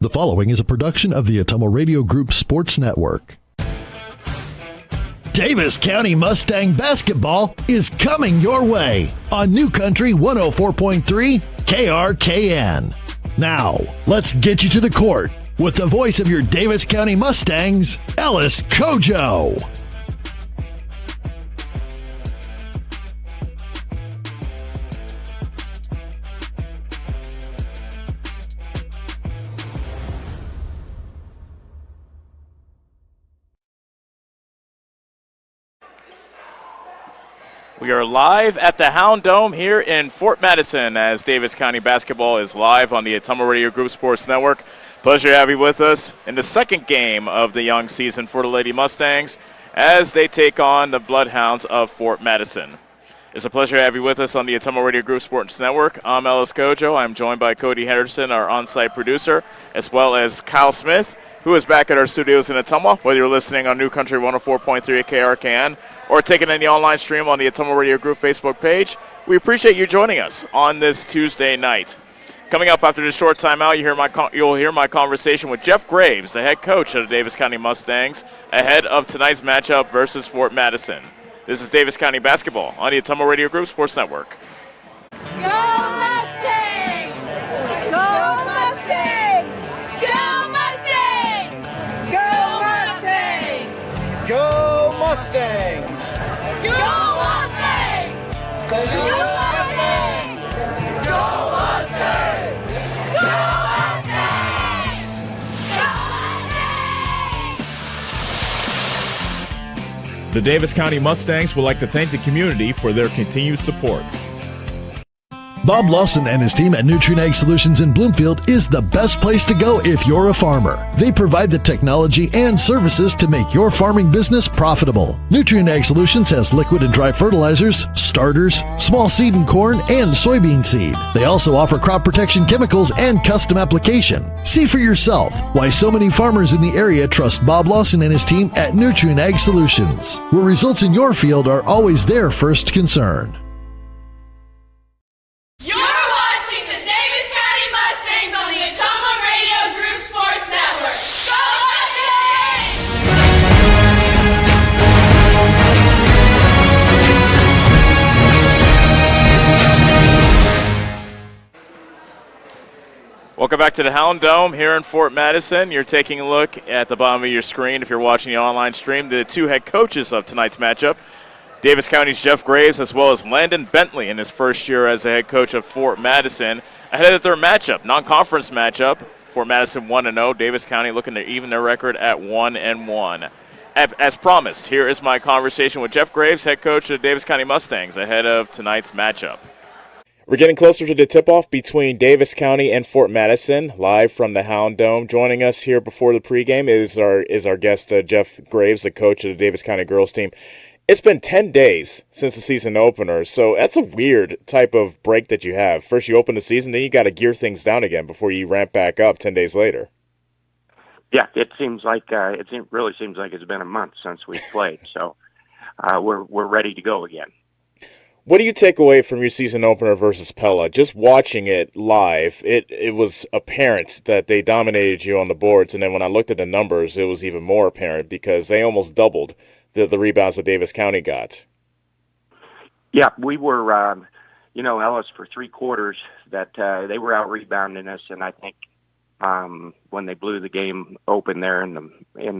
The following is a production of the Atomo Radio Group Sports Network. Davis County Mustang basketball is coming your way on New Country 104.3 KRKN. Now, let's get you to the court with the voice of your Davis County Mustangs, Ellis Kojo. We are live at the Hound Dome here in Fort Madison as Davis County basketball is live on the Atomo Radio Group Sports Network. Pleasure to have you with us in the second game of the young season for the Lady Mustangs as they take on the Bloodhounds of Fort Madison. It's a pleasure to have you with us on the Atomo Radio Group Sports Network. I'm Ellis Kojo. I'm joined by Cody Henderson, our on-site producer, as well as Kyle Smith, who is back at our studios in Atomo, whether you're listening on New Country 104.3 at KRKN or taking in the online stream on the Atomo Radio Group Facebook page. We appreciate you joining us on this Tuesday night. Coming up after this short timeout, you'll hear my conversation with Jeff Graves, the head coach of the Davis County Mustangs, ahead of tonight's matchup versus Fort Madison. This is Davis County basketball on the Atomo Radio Group Sports Network. Go Mustangs! Go Mustangs! Go Mustangs! Go Mustangs! Go Mustangs! Go Mustangs! Go Mustangs! Go Mustangs! Go Mustangs! The Davis County Mustangs would like to thank the community for their continued support. Bob Lawson and his team at Nutrient Ag Solutions in Bloomfield is the best place to go if you're a farmer. They provide the technology and services to make your farming business profitable. Nutrient Ag Solutions has liquid and dry fertilizers, starters, small seed and corn, and soybean seed. They also offer crop protection chemicals and custom application. See for yourself why so many farmers in the area trust Bob Lawson and his team at Nutrient Ag Solutions, where results in your field are always their first concern. Welcome back to the Hound Dome here in Fort Madison. You're taking a look at the bottom of your screen, if you're watching the online stream, the two head coaches of tonight's matchup, Davis County's Jeff Graves as well as Landon Bentley in his first year as the head coach of Fort Madison. Ahead of their matchup, non-conference matchup, Fort Madison 1-0, Davis County looking to even their record at 1-1. As promised, here is my conversation with Jeff Graves, head coach of the Davis County Mustangs, ahead of tonight's matchup. We're getting closer to the tip-off between Davis County and Fort Madison, live from the Hound Dome. Joining us here before the pregame is our guest, Jeff Graves, the coach of the Davis County girls team. It's been 10 days since the season opener, so that's a weird type of break that you have. First you open the season, then you got to gear things down again before you ramp back up 10 days later. Yeah, it seems like really seems like it's been a month since we played, so we're ready to go again. What do you take away from your season opener versus Pella? Just watching it live, it was apparent that they dominated you on the boards, and then when I looked at the numbers, it was even more apparent because they almost doubled the rebounds that Davis County got. Yeah, we were, Ellis, for 3 quarters that they were out-rebounding us, and I think when they blew the game open there in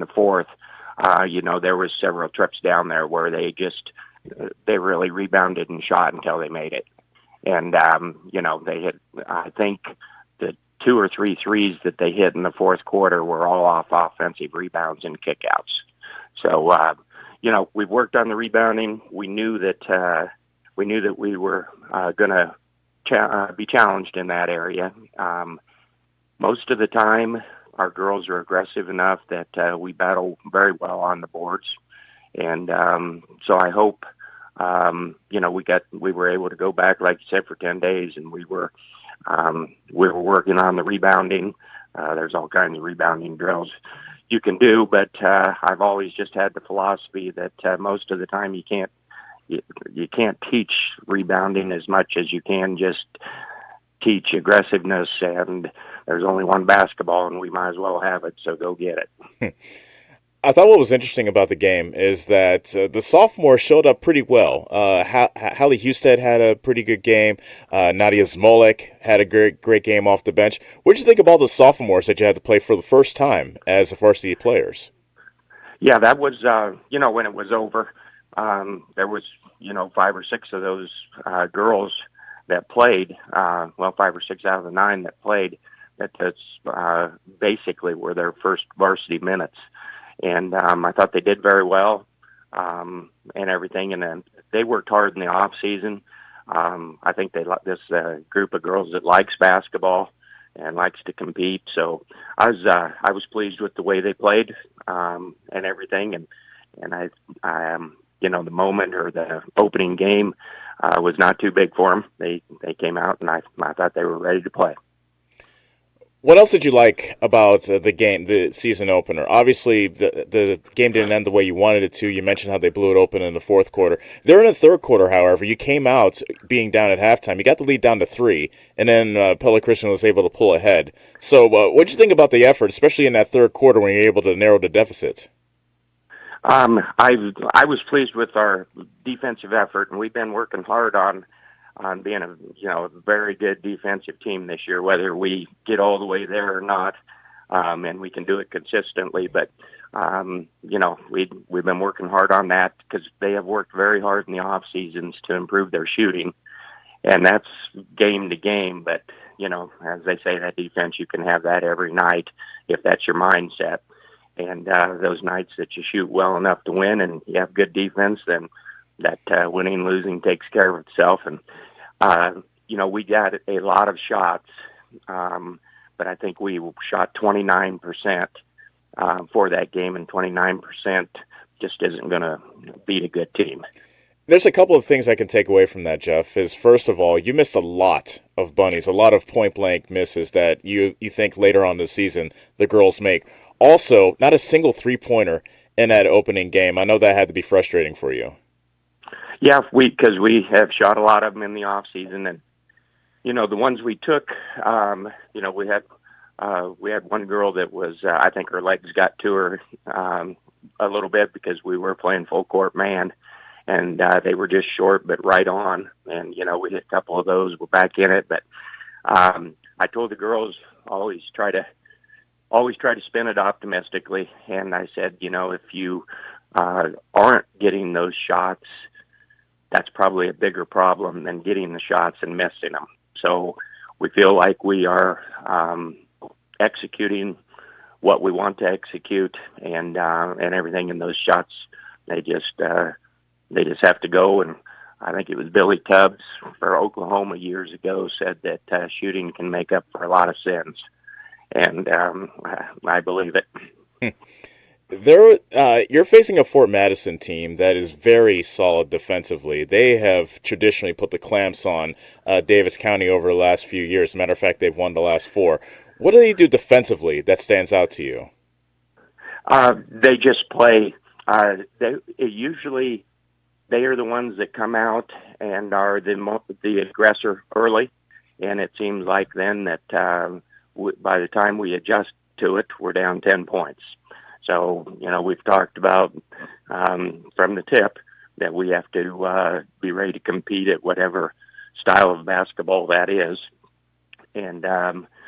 the fourth, there was several trips down there where they really rebounded and shot until they made it. And, they hit, I think the 2 or 3 threes that they hit in the fourth quarter were all off offensive rebounds and kickouts. So, we've worked on the rebounding. We knew that we were going to be challenged in that area. Most of the time, our girls are aggressive enough that we battle very well on the boards. And so I hope, we were able to go back, like you said, for 10 days, and we were working on the rebounding. There's all kinds of rebounding drills you can do, but I've always just had the philosophy that most of the time you can't teach rebounding as much as you can just teach aggressiveness and there's only one basketball, and we might as well have it. So go get it. I thought what was interesting about the game is that the sophomores showed up pretty well. Hallie Husted had a pretty good game. Nadia Zmolek had a great game off the bench. What did you think of all the sophomores that you had to play for the first time as varsity players? Yeah, that was, when it was over, there was, 5 or 6 of those girls that played, 5 or 6 out of the 9 that played, that's basically were their first varsity minutes. And I thought they did very well and everything. And then they worked hard in the off season. I think this group of girls that likes basketball and likes to compete. So I was pleased with the way they played and everything. And I the moment or the opening game was not too big for them. They came out, and I thought they were ready to play. What else did you like about the game, the season opener? Obviously, the game didn't end the way you wanted it to. You mentioned how they blew it open in the fourth quarter. There in the third quarter, however, you came out being down at halftime. You got the lead down to 3, and then Pella Christian was able to pull ahead. So what did you think about the effort, especially in that third quarter when you were able to narrow the deficit? I was pleased with our defensive effort, and we've been working hard on being a very good defensive team this year, whether we get all the way there or not, and we can do it consistently. But we've been working hard on that because they have worked very hard in the off seasons to improve their shooting, and that's game to game. But as they say, that defense, you can have that every night if that's your mindset. And those nights that you shoot well enough to win and you have good defense, then that winning, losing takes care of itself. And we got a lot of shots, but I think we shot 29% for that game, and 29% just isn't going to beat a good team. There's a couple of things I can take away from that, Jeff, is first of all, you missed a lot of bunnies, a lot of point-blank misses that you think later on in the season the girls make. Also, not a single three-pointer in that opening game. I know that had to be frustrating for you. Yeah, because we have shot a lot of them in the off season, and the ones we took, we had one girl that was, I think her legs got to her a little bit because we were playing full court man, and they were just short but right on, and we hit a couple of those. We're back in it, but I told the girls always try to spin it optimistically, and I said, if you aren't getting those shots, that's probably a bigger problem than getting the shots and missing them. So we feel like we are executing what we want to execute, and everything in those shots. They just have to go. And I think it was Billy Tubbs for Oklahoma years ago said that shooting can make up for a lot of sins, and I believe it. You're facing a Fort Madison team that is very solid defensively. They have traditionally put the clamps on Davis County over the last few years. As a matter of fact, they've won the last 4. What do they do defensively that stands out to you? They just play. Usually they are the ones that come out and are the aggressor early, and it seems like then that by the time we adjust to it, we're down 10 points. So, we've talked about from the tip that we have to be ready to compete at whatever style of basketball that is. And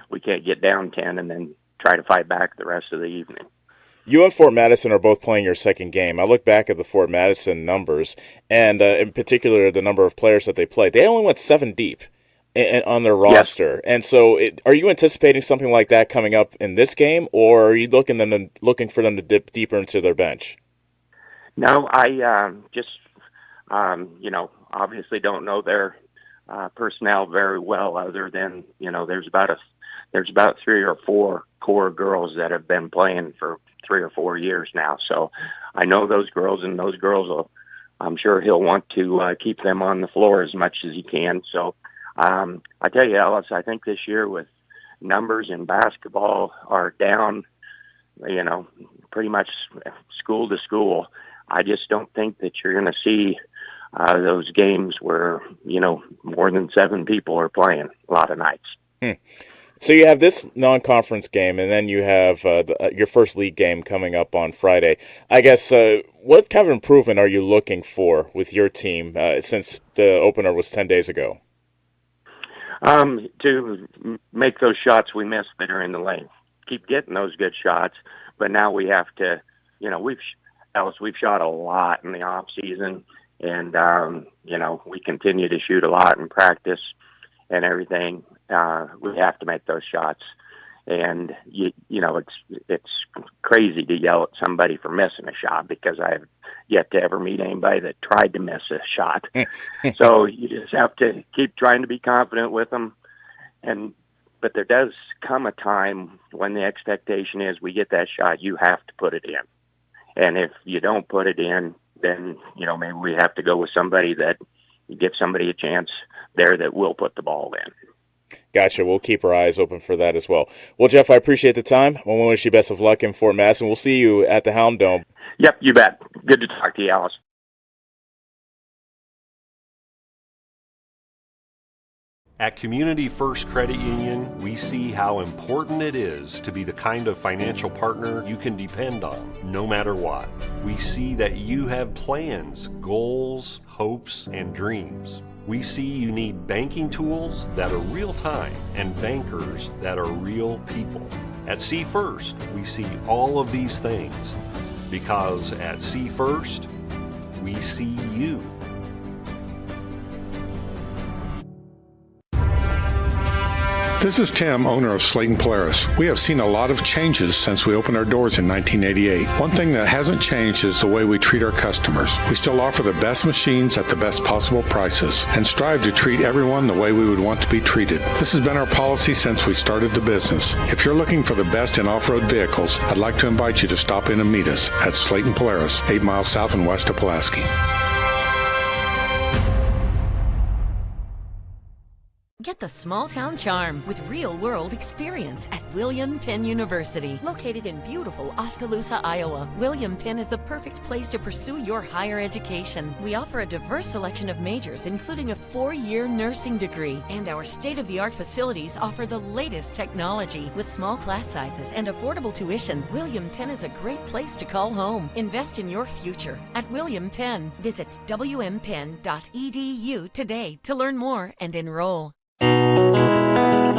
we can't get down 10 and then try to fight back the rest of the evening. You and Fort Madison are both playing your second game. I look back at the Fort Madison numbers, and in particular the number of players that they played. They only went 7 deep on their roster. Yes. And so are you anticipating something like that coming up in this game, or are you looking for them to dip deeper into their bench? No, I just, obviously don't know their personnel very well, other than, there's about 3 or 4 core girls that have been playing for 3 or 4 years now. So I know those girls, and those girls I'm sure he'll want to keep them on the floor as much as he can. So I tell you, Ellis, I think this year with numbers in basketball are down, pretty much school to school. I just don't think that you're going to see those games where, more than 7 people are playing a lot of nights. So you have this non-conference game, and then you have your first league game coming up on Friday. I guess what kind of improvement are you looking for with your team since the opener was 10 days ago? To make those shots we missed that are in the lane. Keep getting those good shots, but now we have to, we've shot a lot in the off season, and we continue to shoot a lot in practice and everything. We have to make those shots, and it's crazy to yell at somebody for missing a shot, because I've yet to ever meet anybody that tried to miss a shot. So you just have to keep trying to be confident with them, but there does come a time when the expectation is we get that shot, you have to put it in. And if you don't put it in, then, maybe we have to go with somebody that gives somebody a chance there that will put the ball in. Gotcha. We'll keep our eyes open for that as well. Well, Jeff, I appreciate the time. I want to wish you best of luck in Fort Madison. We'll see you at the Hound Dome. Yep, you bet. Good to talk to you, Alice. At Community First Credit Union, we see how important it is to be the kind of financial partner you can depend on, no matter what. We see that you have plans, goals, hopes, and dreams. We see you need banking tools that are real-time and bankers that are real people. At See First, we see all of these things, because at See First, we see you. This is Tim, owner of Slayton Polaris. We have seen a lot of changes since we opened our doors in 1988. One thing that hasn't changed is the way we treat our customers. We still offer the best machines at the best possible prices and strive to treat everyone the way we would want to be treated. This has been our policy since we started the business. If you're looking for the best in off-road vehicles, I'd like to invite you to stop in and meet us at Slayton Polaris, 8 miles south and west of Pulaski. Get the small-town charm with real-world experience at William Penn University. Located in beautiful Oskaloosa, Iowa, William Penn is the perfect place to pursue your higher education. We offer a diverse selection of majors, including a 4-year nursing degree. And our state-of-the-art facilities offer the latest technology. With small class sizes and affordable tuition, William Penn is a great place to call home. Invest in your future at William Penn. Visit wmpenn.edu today to learn more and enroll.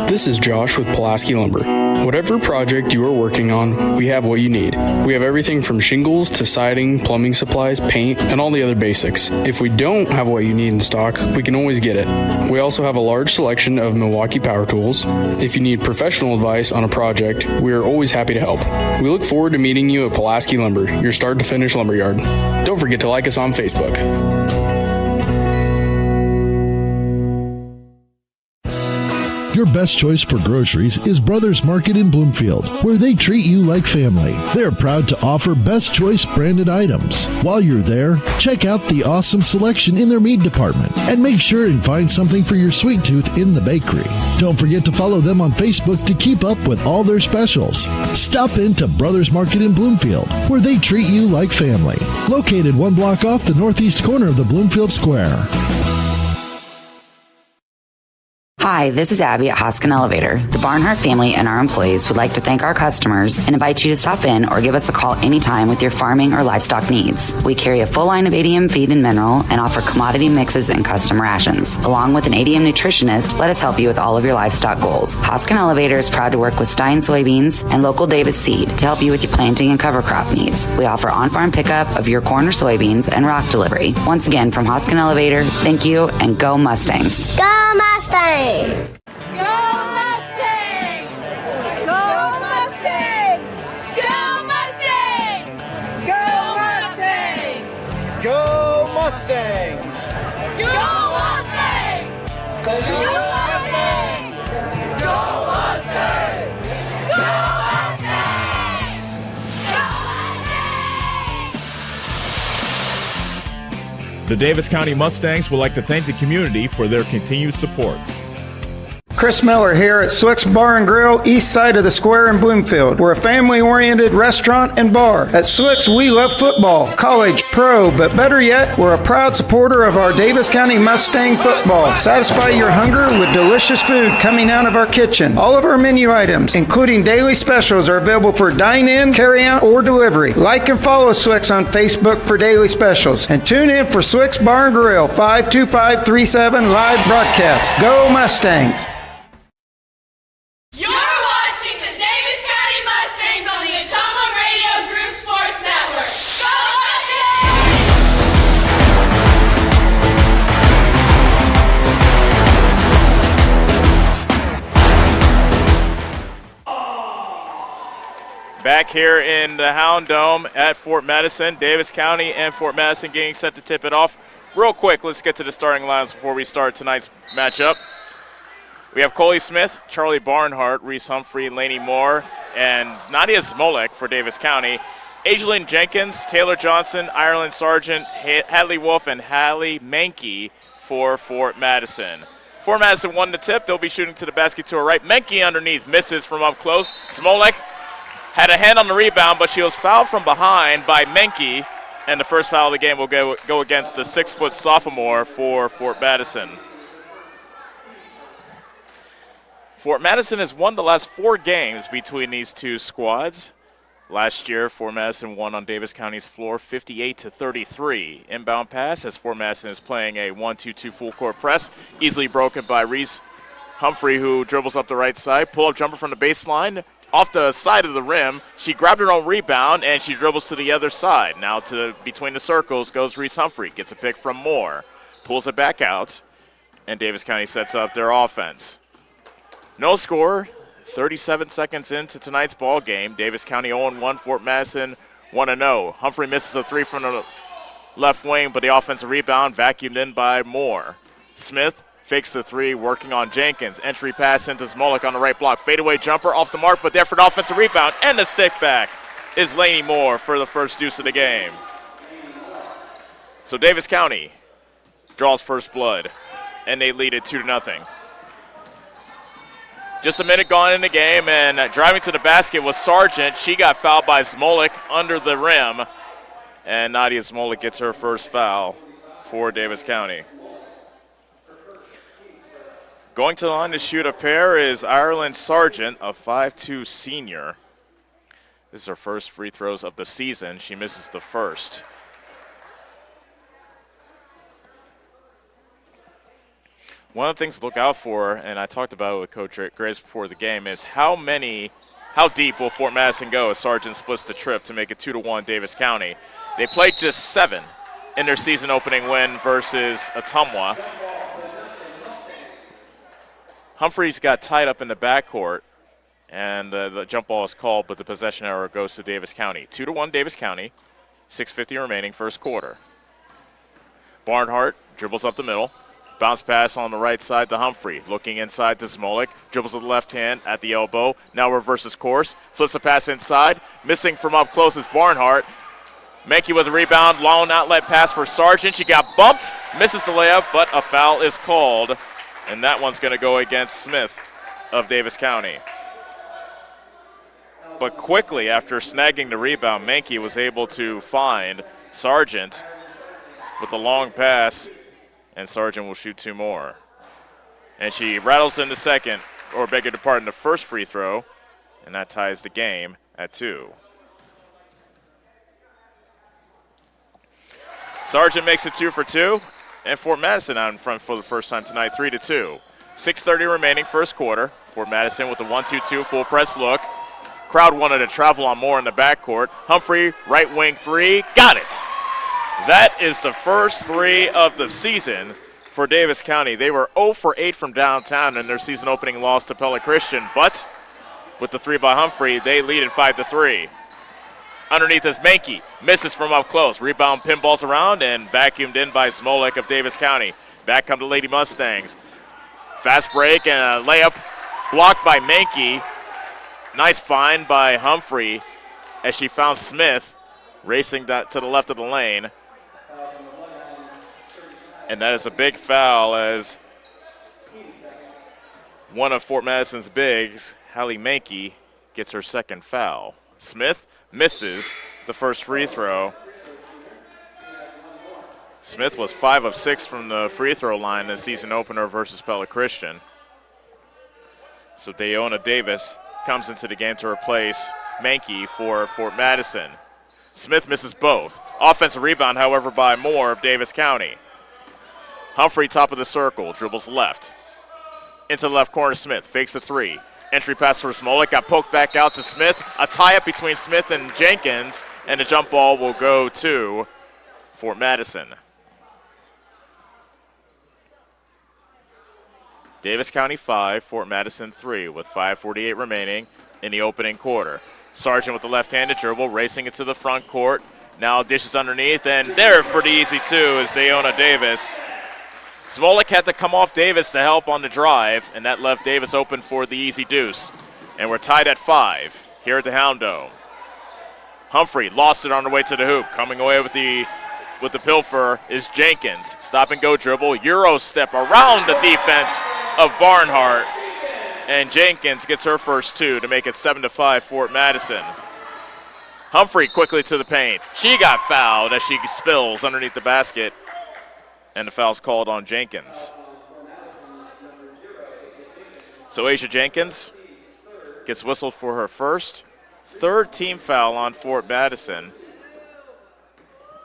This is Josh with Pulaski Lumber. Whatever project you are working on, we have what you need. We have everything from shingles to siding, plumbing supplies, paint, and all the other basics. If we don't have what you need in stock, we can always get it. We also have a large selection of Milwaukee power tools. If you need professional advice on a project, we are always happy to help. We look forward to meeting you at Pulaski Lumber, your start to finish lumberyard. Don't forget to like us on Facebook. Your best choice for groceries is Brothers Market in Bloomfield, where they treat you like family. They're proud to offer Best Choice branded items. While you're there, check out the awesome selection in their meat department and make sure and find something for your sweet tooth in the bakery. Don't forget to follow them on Facebook to keep up with all their specials. Stop into Brothers Market in Bloomfield, where they treat you like family. Located 1 block off the northeast corner of the Bloomfield Square. Hi, this is Abby at Hoskin Elevator. The Barnhart family and our employees would like to thank our customers and invite you to stop in or give us a call anytime with your farming or livestock needs. We carry a full line of ADM feed and mineral and offer commodity mixes and custom rations. Along with an ADM nutritionist, let us help you with all of your livestock goals. Hoskin Elevator is proud to work with Stein Soybeans and local Davis Seed to help you with your planting and cover crop needs. We offer on-farm pickup of your corn or soybeans and rock delivery. Once again, from Hoskin Elevator, thank you and go Mustangs. Go Mustangs! Go Mustangs! Go Mustangs! Go Mustangs! Go Mustangs! Go Mustangs! Go Mustangs! Go Mustangs! Go Mustangs! Go Mustangs! The Davis County Mustangs would like to thank the community for their continued support. Chris Miller here at Swick's Bar and Grill, east side of the square in Bloomfield. We're a family-oriented restaurant and bar. At Swick's, we love football, college, pro, but better yet, we're a proud supporter of our Davis County Mustang football. Satisfy your hunger with delicious food coming out of our kitchen. All of our menu items, including daily specials, are available for dine-in, carry-out, or delivery. Like and follow Swick's on Facebook for daily specials. And tune in for Swick's Bar and Grill, 52537 live broadcast. Go Mustangs! You're watching the Davis County Mustangs on the Atoma Radio Group Sports Network. Go Mustangs! Back here in the Hound Dome at Fort Madison, Davis County and Fort Madison getting set to tip it off. Real quick, let's get to the starting lines before we start tonight's matchup. We have Coley Smith, Charlie Barnhart, Reese Humphrey, Laney Moore, and Nadia Smolek for Davis County. Angeline Jenkins, Taylor Johnson, Ireland Sargent, Hadley Wolf, and Hallie Menke for Fort Madison. Fort Madison won the tip. They'll be shooting to the basket to her right. Menke underneath, misses from up close. Smolek had a hand on the rebound, but she was fouled from behind by Menke, and the first foul of the game will go against the 6-foot sophomore for Fort Madison. Fort Madison has won the last 4 games between these two squads. Last year, Fort Madison won on Davis County's floor 58-33. Inbound pass as Fort Madison is playing a 1-2-2 full court press, easily broken by Reese Humphrey, who dribbles up the right side. Pull-up jumper from the baseline, off the side of the rim. She grabbed her own rebound, and she dribbles to the other side. Now to between the circles goes Reese Humphrey. Gets a pick from Moore. Pulls it back out, and Davis County sets up their offense. No score, 37 seconds into tonight's ball game. Davis County 0-1, Fort Madison 1-0. Humphrey misses a 3 from the left wing, but the offensive rebound vacuumed in by Moore. Smith fakes the 3, working on Jenkins. Entry pass into Smolek on the right block. Fadeaway jumper off the mark, but there for an offensive rebound. And the stick back is Laney Moore for the first deuce of the game. So Davis County draws first blood, and they lead it 2-0. Just a minute gone in the game, and driving to the basket was Sargent. She got fouled by Smolek under the rim, and Nadia Smolek gets her first foul for Davis County. Going to the line to shoot a pair is Ireland Sargent, a 5'2 senior. This is her first free throws of the season. She misses the first. One of the things to look out for, and I talked about it with Coach Grace before the game, is how deep will Fort Madison go as Sargent splits the trip to make it 2-1 Davis County. They played just 7 in their season opening win versus Ottumwa. Humphreys got tied up in the backcourt, and the jump ball is called, but the possession error goes to Davis County. 2-1 Davis County, 6:50 remaining, first quarter. Barnhart dribbles up the middle. Bounce pass on the right side to Humphrey. Looking inside to Smolek. Dribbles with the left hand at the elbow. Now reverses course. Flips a pass inside. Missing from up close is Barnhart. Menke with a rebound. Long outlet pass for Sargent. She got bumped. Misses the layup, but a foul is called. And that one's going to go against Smith of Davis County. But quickly after snagging the rebound, Menke was able to find Sargent with a long pass. And Sargent will shoot 2 more. And she rattles in the second, or beg your pardon, the first free throw, and that ties the game at 2. Sargent makes it 2 for 2, and Fort Madison out in front for the first time tonight, 3-2. 6:30 remaining, first quarter. Fort Madison with the 1-2-2 full press look. Crowd wanted to travel on Moore in the backcourt. Humphrey, right wing 3, got it. That is the first 3 of the season for Davis County. They were 0 for 8 from downtown in their season opening loss to Pella Christian, but with the 3 by Humphrey, they lead it 5-3. Underneath is Menke, misses from up close. Rebound pinballs around and vacuumed in by Smolek of Davis County. Back come the Lady Mustangs. Fast break and a layup blocked by Menke. Nice find by Humphrey as she found Smith racing to the left of the lane. And that is a big foul as one of Fort Madison's bigs, Hallie Mankey, gets her second foul. Smith misses the first free throw. Smith was 5 of 6 from the free throw line in the season opener versus Pella Christian. So Dayona Davis comes into the game to replace Mankey for Fort Madison. Smith misses both. Offensive rebound, however, by Moore of Davis County. Humphrey, top of the circle, dribbles left. Into the left corner, Smith fakes the three. Entry pass for Smolik, got poked back out to Smith. A tie-up between Smith and Jenkins, and the jump ball will go to Fort Madison. Davis County 5, Fort Madison 3, with 5:48 remaining in the opening quarter. Sargent with the left-handed dribble, racing it to the front court. Now dishes underneath, and there for the easy two is Dayona Davis. Smolik had to come off Davis to help on the drive, and that left Davis open for the easy deuce. And we're tied at 5 here at the Hound Dome. Humphrey lost it on the way to the hoop. Coming away with the pilfer is Jenkins. Stop and go dribble, Euro step around the defense of Barnhart. And Jenkins gets her first two to make it 7-5 Fort Madison. Humphrey quickly to the paint. She got fouled as she spills underneath the basket. And the foul's called on Jenkins. So Asia Jenkins gets whistled for her first, third team foul on Fort Madison.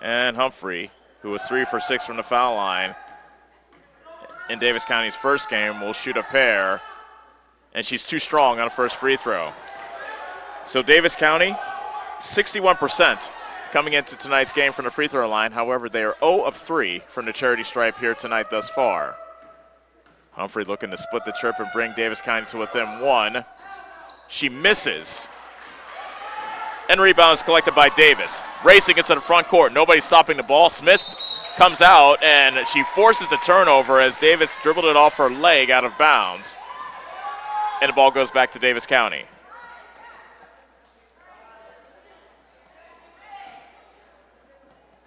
And Humphrey, who was 3 for 6 from the foul line in Davis County's first game, will shoot a pair. And she's too strong on a first free throw. So Davis County, 61% coming into tonight's game from the free throw line. However, they are 0 of 3 from the charity stripe here tonight thus far. Humphrey looking to split the trip and bring Davis County to within 1. She misses. And rebound is collected by Davis. Racing into the front court. Nobody stopping the ball. Smith comes out, and she forces the turnover as Davis dribbled it off her leg out of bounds. And the ball goes back to Davis County.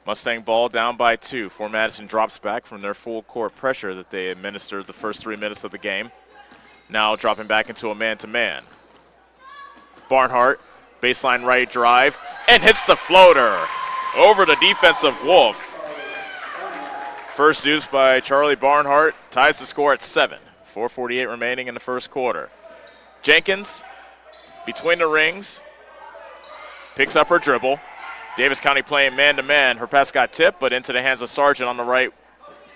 Mustang ball down by 2. Fort Madison drops back from their full court pressure that they administered the first 3 minutes of the game. Now dropping back into a man-to-man. Barnhart, baseline right drive, and hits the floater over the defensive Wolf. First deuce by Charlie Barnhart ties the score at 7. 4:48 remaining in the first quarter. Jenkins, between the rings, picks up her dribble. Davis County playing man-to-man. Her pass got tipped, but into the hands of Sargent on the right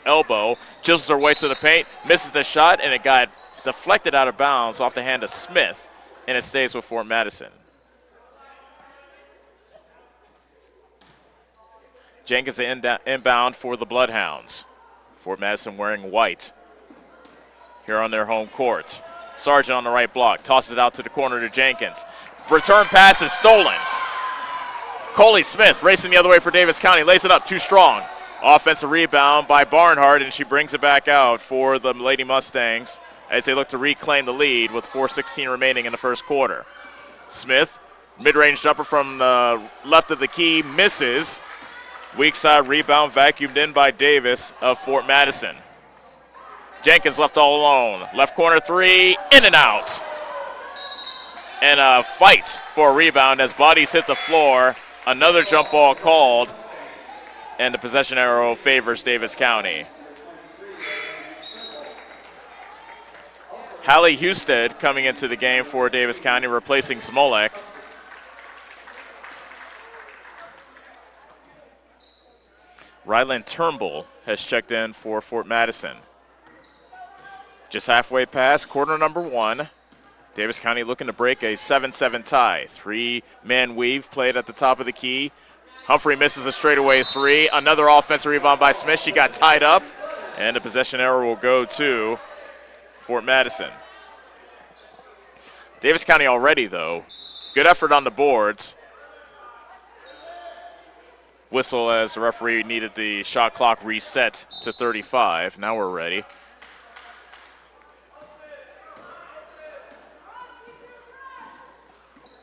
elbow. Chisels her way to the paint, misses the shot, and it got deflected out of bounds off the hand of Smith, and it stays with Fort Madison. Jenkins inbound for the Bloodhounds. Fort Madison wearing white here on their home court. Sargent on the right block, tosses it out to the corner to Jenkins. Return pass is stolen. Coley Smith racing the other way for Davis County, lays it up, too strong. Offensive rebound by Barnhart, and she brings it back out for the Lady Mustangs as they look to reclaim the lead with 4:16 remaining in the first quarter. Smith, mid-range jumper from the left of the key, misses. Weak side rebound vacuumed in by Davis of Fort Madison. Jenkins left all alone. Left corner three, in and out. And a fight for a rebound as bodies hit the floor. Another jump ball called, and the possession arrow favors Davis County. Hallie Husted coming into the game for Davis County, replacing Smolek. Ryland Turnbull has checked in for Fort Madison. Just halfway past quarter number 1. Davis County looking to break a 7-7 tie. 3-man weave played at the top of the key. Humphrey misses a straightaway 3. Another offensive rebound by Smith. She got tied up, and a possession error will go to Fort Madison. Davis County already, though. Good effort on the boards. Whistle as the referee needed the shot clock reset to 35. Now we're ready.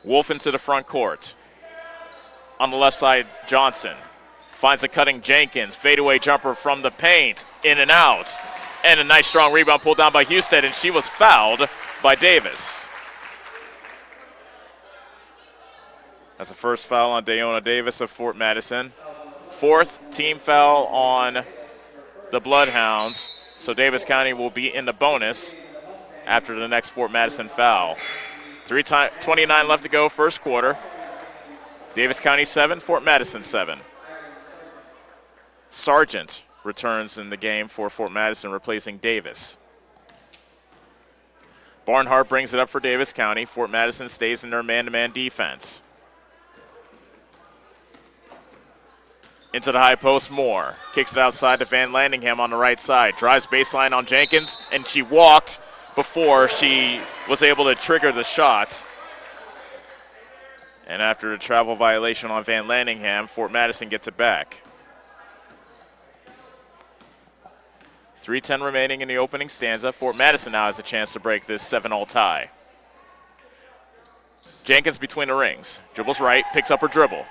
Wolf into the front court. On the left side, Johnson finds a cutting Jenkins. Fadeaway jumper from the paint. In and out. And a nice strong rebound pulled down by Husted, and she was fouled by Davis. That's the first foul on Dayona Davis of Fort Madison. Fourth team foul on the Bloodhounds. So Davis County will be in the bonus after the next Fort Madison foul. 3:29 left to go, first quarter. Davis County 7, Fort Madison 7. Sargent returns in the game for Fort Madison, replacing Davis. Barnhart brings it up for Davis County. Fort Madison stays in their man-to-man defense. Into the high post, Moore. Kicks it outside to Van Landingham on the right side. Drives baseline on Jenkins, and she walked before she was able to trigger the shot. And after a travel violation on Van Landingham, Fort Madison gets it back. 3:10 remaining in the opening stanza. Fort Madison now has a chance to break this 7-all tie. Jenkins between the rings. Dribbles right, picks up her dribble.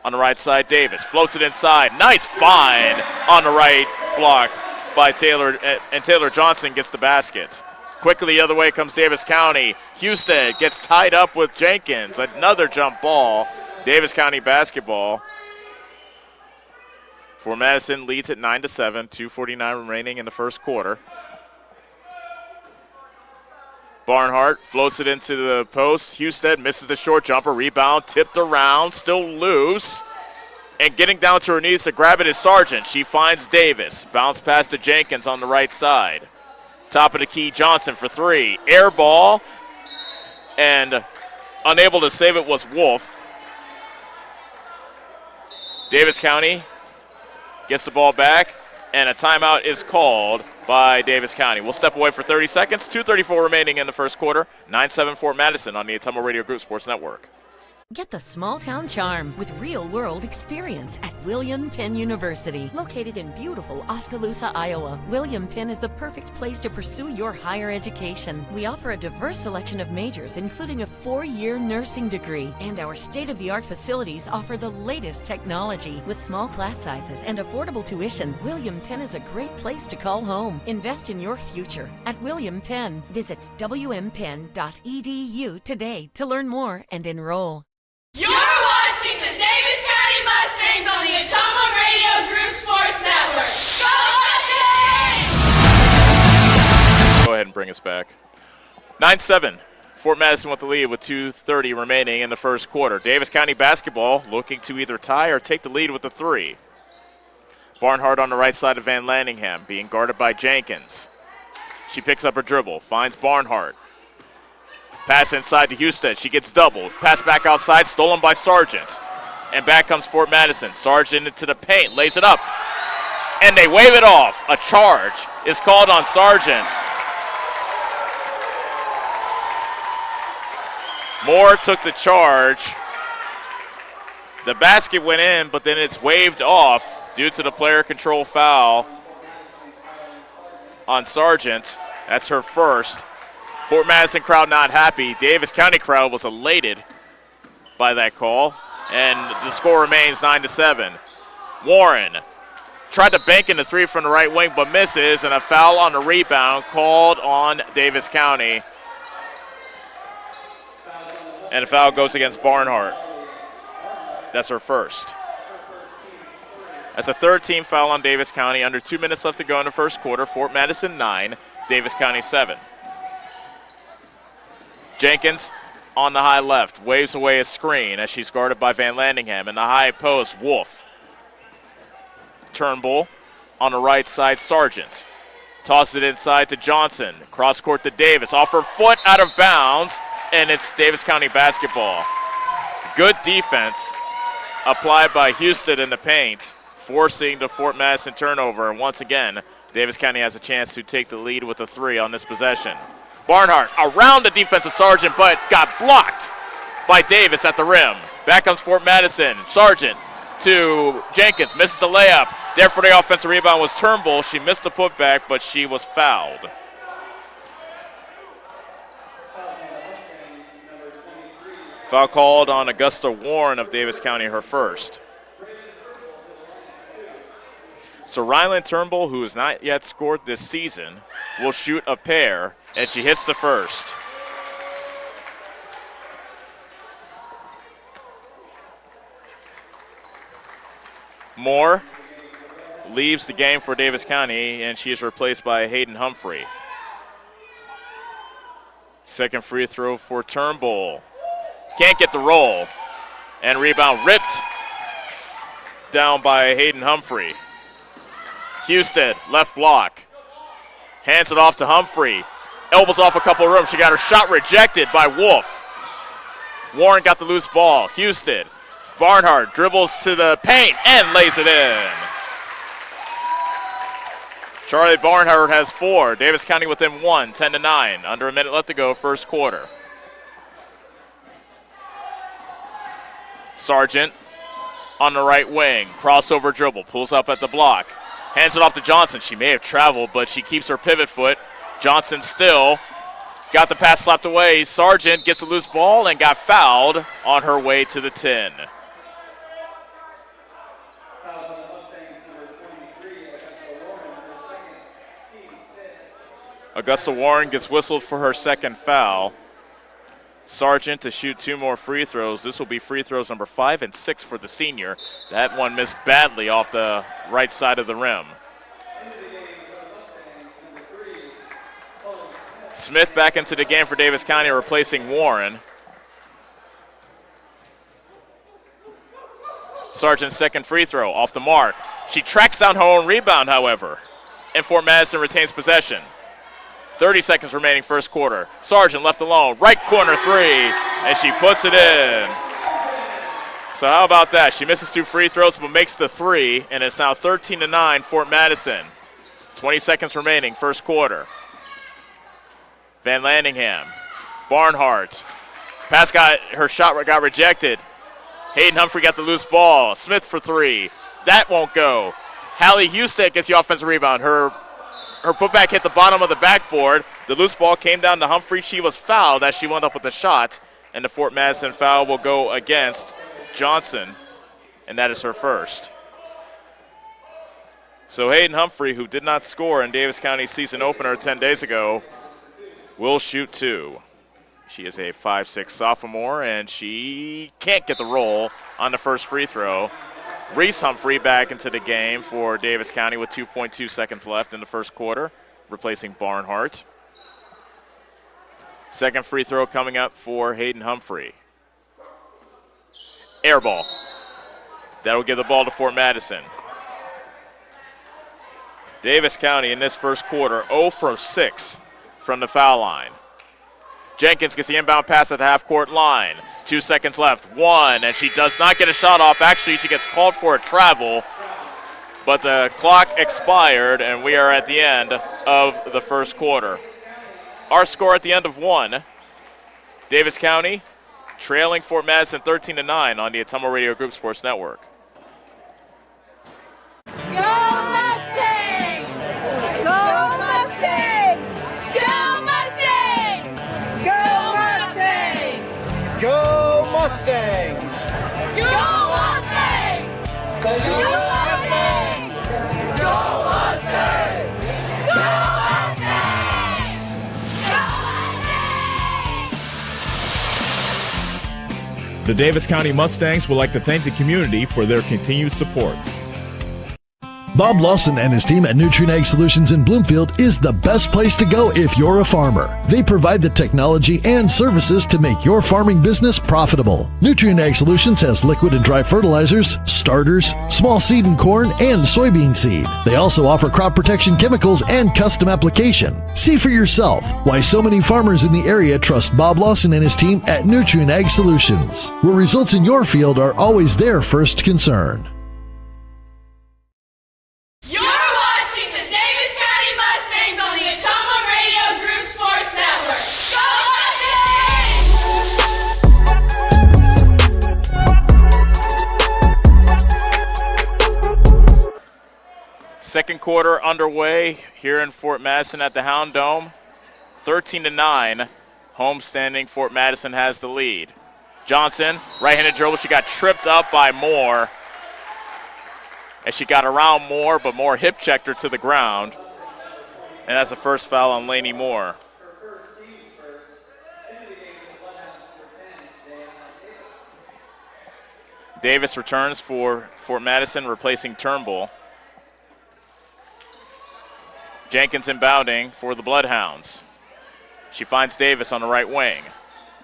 On the right side, Davis floats it inside. Nice find on the right block by Taylor, and Taylor Johnson gets the basket. Quickly the other way comes Davis County. Husted gets tied up with Jenkins. Another jump ball. Davis County basketball. Fort Madison leads at 9-7. 2:49 remaining in the first quarter. Barnhart floats it into the post. Husted misses the short jumper. Rebound tipped around, still loose. And getting down to her knees to grab it is Sargent. She finds Davis. Bounce pass to Jenkins on the right side. Top of the key, Johnson for three. Air ball. And unable to save it was Wolf. Davis County gets the ball back. And a timeout is called by Davis County. We'll step away for 30 seconds. 2:34 remaining in the first quarter. 9-7 Fort Madison on the Atomo Radio Group Sports Network. Get the small town charm with real-world experience at William Penn University. Located in beautiful Oskaloosa, Iowa, William Penn is the perfect place to pursue your higher education. We offer a diverse selection of majors, including a 4-year nursing degree. And our state-of-the-art facilities offer the latest technology. With small class sizes and affordable tuition, William Penn is a great place to call home. Invest in your future at William Penn. Visit wmpenn.edu today to learn more and enroll. You're watching the Davis County Mustangs on the Atomo Radio Group Sports Network. Go Mustangs! Go ahead and bring us back. 9-7. Fort Madison with the lead with 2:30 remaining in the first quarter. Davis County basketball looking to either tie or take the lead with the three. Barnhart on the right side of Van Landingham, being guarded by Jenkins. She picks up her dribble, finds Barnhart. Pass inside to Husted. She gets doubled. Pass back outside, stolen by Sargent. And back comes Fort Madison. Sargent into the paint, lays it up. And they wave it off. A charge is called on Sargent. Moore took the charge. The basket went in, but then it's waved off due to the player control foul on Sargent. That's her first. Fort Madison crowd not happy. Davis County crowd was elated by that call. And the score remains 9-7. Warren tried to bank in the three from the right wing but misses, and a foul on the rebound called on Davis County. And the foul goes against Barnhart. That's her first. That's a third team foul on Davis County. Under 2 minutes left to go in the first quarter. Fort Madison 9, Davis County 7. Jenkins on the high left, waves away a screen as she's guarded by Van Landingham. In the high post, Wolf. Turnbull on the right side, Sargent. Tosses it inside to Johnson. Cross court to Davis. Off her foot, out of bounds, and it's Davis County basketball. Good defense applied by Husted in the paint, forcing the Fort Madison turnover. And once again, Davis County has a chance to take the lead with a three on this possession. Barnhart around the defensive Sargent, but got blocked by Davis at the rim. Back comes Fort Madison. Sargent to Jenkins, misses the layup. There for the offensive rebound was Turnbull. She missed the putback, but she was fouled. Foul called on Augusta Warren of Davis County, her first. So Ryland Turnbull, who has not yet scored this season, will shoot a pair, and she hits the first. Moore leaves the game for Davis County, and she is replaced by Hayden Humphrey. Second free throw for Turnbull. Can't get the roll. And rebound ripped down by Hayden Humphrey. Husted, left block. Hands it off to Humphrey. Elbows off a couple of rooms. She got her shot rejected by Wolf. Warren got the loose ball. Husted. Barnhart dribbles to the paint and lays it in. Charlie Barnhart has 4. Davis County within 1, 10-9. Under a minute left to go, first quarter. Sargent on the right wing. Crossover dribble. Pulls up at the block. Hands it off to Johnson. She may have traveled, but she keeps her pivot foot. Johnson still got the pass slapped away. Sargent gets a loose ball and got fouled on her way to the 10. Augusta Warren gets whistled for her second foul. Sargent to shoot 2 more free throws. This will be free throws number 5 and 6 for the senior. That one missed badly off the right side of the rim. Smith back into the game for Davis County, replacing Warren. Sargent's second free throw off the mark. She tracks down her own rebound, however, and Fort Madison retains possession. 30 seconds remaining first quarter. Sargent left alone. Right corner 3, and she puts it in. So how about that? She misses 2 free throws but makes the 3, and it's now 13-9 Fort Madison. 20 seconds remaining first quarter. Van Landingham. Barnhart. Her shot got rejected. Hayden Humphrey got the loose ball. Smith for 3. That won't go. Hallie Husted gets the offensive rebound. Her putback hit the bottom of the backboard. The loose ball came down to Humphrey. She was fouled as she wound up with the shot, and the Fort Madison foul will go against Johnson, and that is her first. So Hayden Humphrey, who did not score in Davis County's season opener 10 days ago, will shoot 2. She is a 5'6" sophomore, and she can't get the roll on the first free throw. Reese Humphrey back into the game for Davis County with 2.2 seconds left in the first quarter, replacing Barnhart. Second free throw coming up for Hayden Humphrey. Air ball. That'll give the ball to Fort Madison. Davis County in this first quarter 0 for 6 from the foul line. Jenkins gets the inbound pass at the half-court line. 2 seconds left. 1, and she does not get a shot off. Actually, she gets called for a travel, but the clock expired, and we are at the end of the first quarter. Our score at the end of 1, Davis County trailing Fort Madison 13-9 on the Atomo Radio Group Sports Network. Go Mustangs! Go Mustangs! Go Mustangs! Go Mustangs! Go Mustangs! Go Mustangs! Go Mustangs! Go Mustangs! Go Mustangs! The Davis County Mustangs would like to thank the community for their continued support. Bob Lawson and his team at Nutrient Ag Solutions in Bloomfield is the best place to go if you're a farmer. They provide the technology and services to make your farming business profitable. Nutrient Ag Solutions has liquid and dry fertilizers, starters, small seed and corn, and soybean seed. They also offer crop protection chemicals and custom application. See for yourself why so many farmers in the area trust Bob Lawson and his team at Nutrient Ag Solutions, where results in your field are always their first concern. You're watching the Davis County Mustangs on the Atomo Radio Group Sports Network. Go Mustangs! Second quarter underway here in Fort Madison at the Hound Dome. 13-9. Homestanding Fort Madison has the lead. Johnson, right-handed dribble. She got tripped up by Moore. as she got around Moore, but Moore hip checked her to the ground. And that's the first foul on Lainey Moore. Davis returns for Fort Madison, replacing Turnbull. Jenkins inbounding for the Bloodhounds. She finds Davis on the right wing.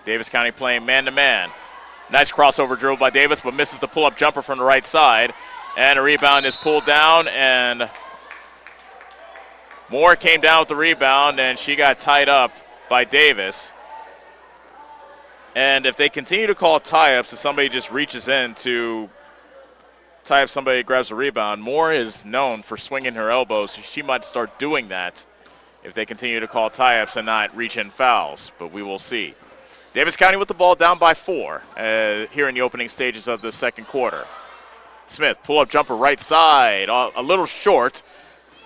Davis County playing man-to-man. Nice crossover dribble by Davis, but misses the pull-up jumper from the right side. And a rebound is pulled down, and Moore came down with the rebound, and she got tied up by Davis. And if they continue to call tie-ups, if somebody just reaches in to tie up somebody who grabs a rebound, Moore is known for swinging her elbows, so she might start doing that if they continue to call tie-ups and not reach in fouls, but we will see. Davis County with the ball down by 4 here in the opening stages of the second quarter. Smith, pull-up jumper right side, a little short.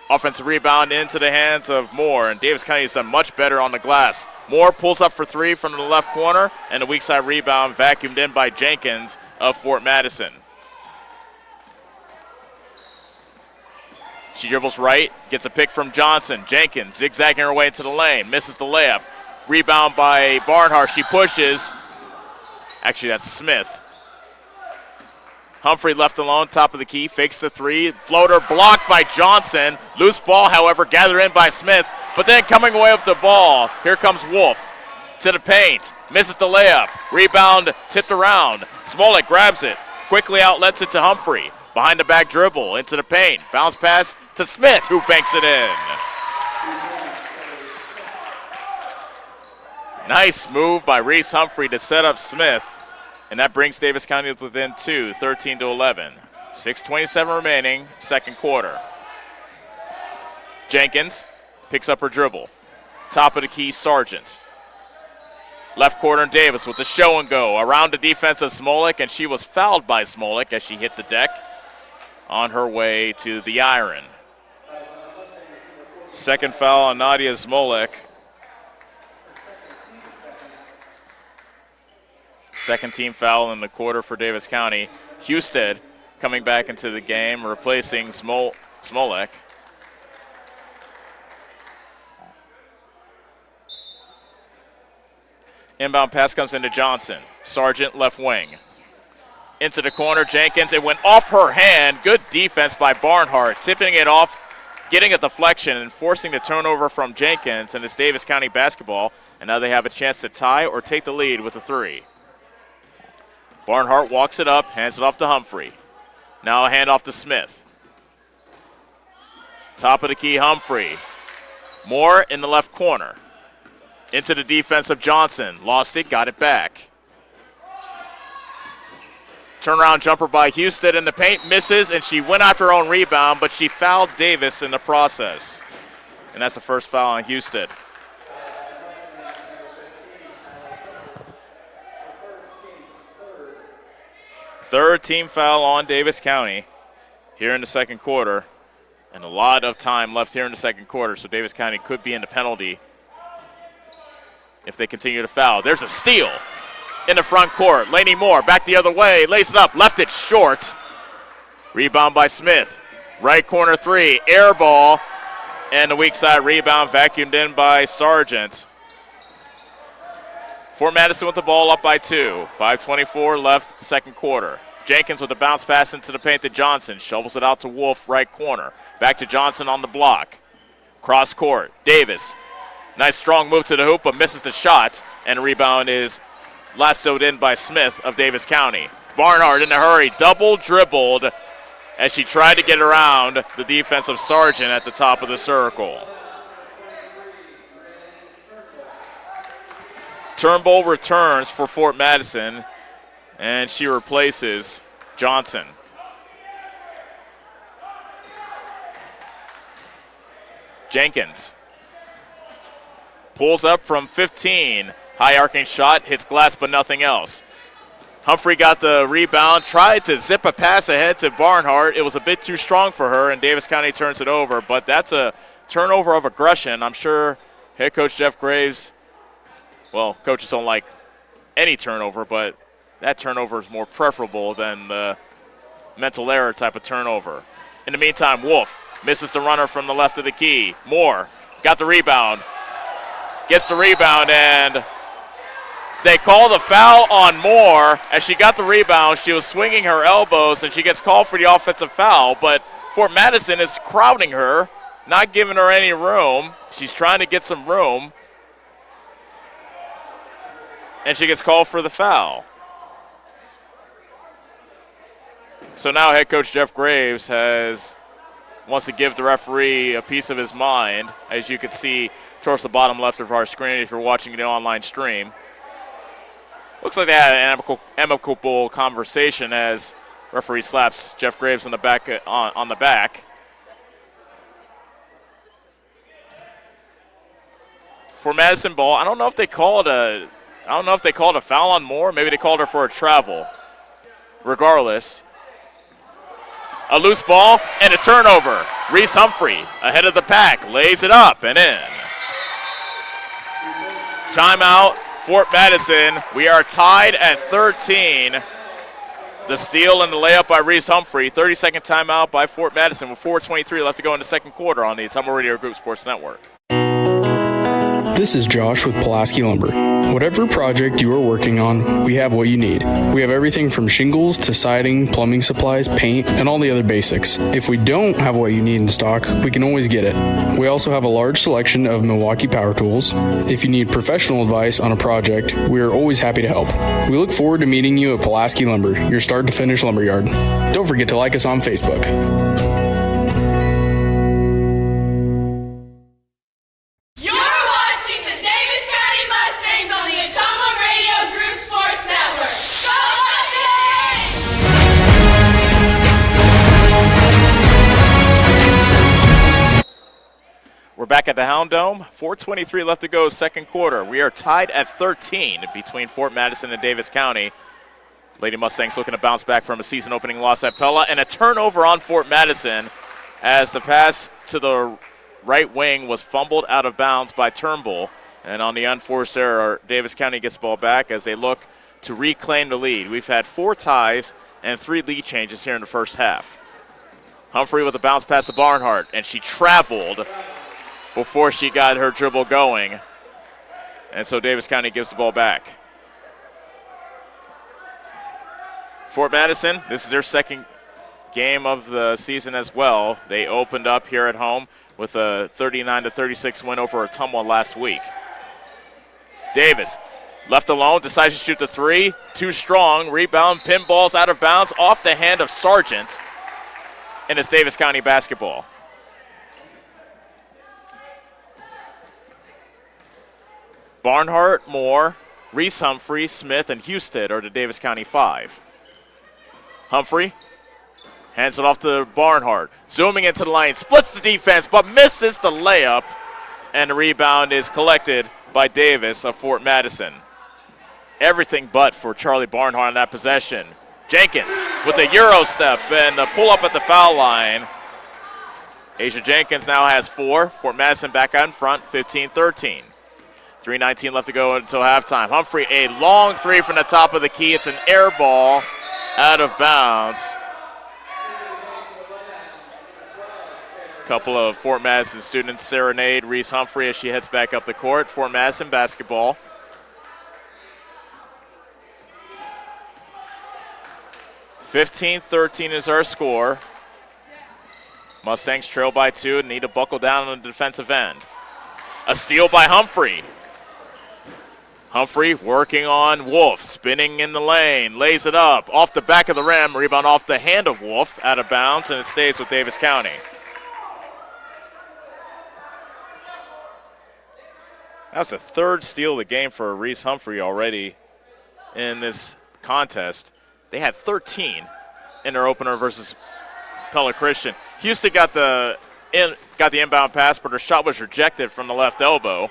Offensive rebound into the hands of Moore, and Davis County has done much better on the glass. Moore pulls up for 3 from the left corner, and a weak side rebound vacuumed in by Jenkins of Fort Madison. She dribbles right, gets a pick from Johnson. Jenkins zigzagging her way into the lane, misses the layup. Rebound by Barnhart, she pushes. Actually, that's Smith. Humphrey left alone, top of the key, fakes the 3. Floater blocked by Johnson. Loose ball, however, gathered in by Smith. But then coming away with the ball, here comes Wolf to the paint. Misses the layup. Rebound tipped around. Smolik grabs it. Quickly outlets it to Humphrey. Behind the back dribble, into the paint. Bounce pass to Smith, who banks it in. Nice move by Reese Humphrey to set up Smith. And that brings Davis County within 2, 13-11. 6:27 remaining, second quarter. Jenkins picks up her dribble. Top of the key, Sargent. Left corner, Davis with the show and go. Around the defense of Smolik, and she was fouled by Smolik as she hit the deck on her way to the iron. Second foul on Nadia Smolik. Second team foul in the quarter for Davis County. Husted coming back into the game, replacing Smolik. Inbound pass comes into Johnson. Sargent left wing. Into the corner, Jenkins. It went off her hand. Good defense by Barnhart. Tipping it off, getting a deflection, and forcing the turnover from Jenkins. And it's Davis County basketball. And now they have a chance to tie or take the lead with a 3. Barnhart walks it up, hands it off to Humphrey. Now a handoff to Smith. Top of the key, Humphrey. Moore in the left corner. Into the defense of Johnson. Lost it, got it back. Turnaround jumper by Husted in the paint, misses, and she went after her own rebound, but she fouled Davis in the process. And that's the first foul on Husted. Third team foul on Davis County here in the second quarter. And a lot of time left here in the second quarter, so Davis County could be in the penalty if they continue to foul. There's a steal in the front court. Lainey Moore back the other way, lays it up, left it short. Rebound by Smith. Right corner 3, air ball, and the weak side rebound vacuumed in by Sargent. Fort Madison with the ball up by 2. 5:24 left, second quarter. Jenkins with a bounce pass into the paint to Johnson. Shovels it out to Wolf, right corner. Back to Johnson on the block. Cross court. Davis. Nice strong move to the hoop, but misses the shot. And the rebound is lassoed in by Smith of Davis County. Barnhart in a hurry. Double dribbled as she tried to get around the defensive Sargent at the top of the circle. Turnbull returns for Fort Madison, and she replaces Johnson. Jenkins pulls up from 15. High arcing shot, hits glass but nothing else. Humphrey got the rebound, tried to zip a pass ahead to Barnhart. It was a bit too strong for her, and Davis County turns it over. But that's a turnover of aggression. I'm sure head coach Jeff Graves, well, coaches don't like any turnover, but that turnover is more preferable than the mental error type of turnover. In the meantime, Wolf misses the runner from the left of the key. Moore got the rebound. Gets the rebound, and they call the foul on Moore. As she got the rebound, she was swinging her elbows, and she gets called for the offensive foul, but Fort Madison is crowding her, not giving her any room. She's trying to get some room, and she gets called for the foul. So now head coach Jeff Graves wants to give the referee a piece of his mind, as you can see towards the bottom left of our screen if you're watching the online stream. Looks like they had an amicable conversation as referee slaps Jeff Graves on the back. On the back. For Madison ball, I don't know if they called a foul on Moore. Maybe they called her for a travel. Regardless, a loose ball and a turnover. Reese Humphrey ahead of the pack, lays it up and in. Timeout, Fort Madison. We are tied at 13. The steal and the layup by Reese Humphrey. 30-second timeout by Fort Madison with 4:23 left to go in the second quarter on the Ottumwa Radio Group Sports Network. This is Josh with Pulaski Lumber. Whatever project you are working on, we have what you need. We have everything from shingles to siding, plumbing supplies, paint, and all the other basics. If we don't have what you need in stock, we can always get it. We also have a large selection of Milwaukee power tools. If you need professional advice on a project, we are always happy to help. We look forward to meeting you at Pulaski Lumber, your start-to-finish lumberyard. Don't forget to like us on Facebook. Back at the Hound Dome, 4:23 left to go, second quarter. We are tied at 13 between Fort Madison and Davis County. Lady Mustangs looking to bounce back from a season-opening loss at Pella, and a turnover on Fort Madison as the pass to the right wing was fumbled out of bounds by Turnbull. And on the unforced error, Davis County gets the ball back as they look to reclaim the lead. We've had 4 ties and 3 lead changes here in the first half. Humphrey with a bounce pass to Barnhart, and she traveled before she got her dribble going. And so Davis County gives the ball back. Fort Madison, this is their second game of the season as well. They opened up here at home with a 39-36 win over Ottumwa last week. Davis, left alone, decides to shoot the 3. Too strong, rebound, pinballs out of bounds off the hand of Sargent. And it's Davis County basketball. Barnhart, Moore, Reese Humphrey, Smith, and Husted are the Davis County 5. Humphrey hands it off to Barnhart. Zooming into the lane, splits the defense, but misses the layup. And the rebound is collected by Davis of Fort Madison. Everything but for Charlie Barnhart on that possession. Jenkins with a Euro step and a pull up at the foul line. Asia Jenkins now has 4. Fort Madison back out in front, 15-13. 3:19 left to go until halftime. Humphrey, a long 3 from the top of the key. It's an air ball out of bounds. A couple of Fort Madison students serenade Reese Humphrey as she heads back up the court. Fort Madison basketball. (15-13) is our score. Mustangs trail by 2 and need to buckle down on the defensive end. A steal by Humphrey. Humphrey working on Wolf, spinning in the lane, lays it up, off the back of the rim, rebound off the hand of Wolf, out of bounds, and it stays with Davis County. That was the 3rd steal of the game for Reese Humphrey already in this contest. They had 13 in their opener versus Pella Christian. Houston got the inbound pass, but her shot was rejected from the left elbow.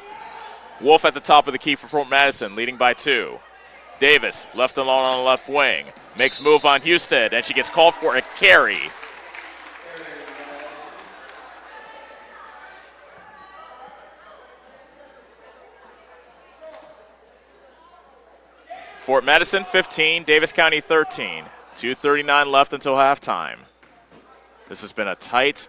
Wolf at the top of the key for Fort Madison, leading by 2. Davis, left alone on the left wing, makes move on Husted, and she gets called for a carry. Fort Madison 15, Davis County 13. 2:39 left until halftime. This has been a tight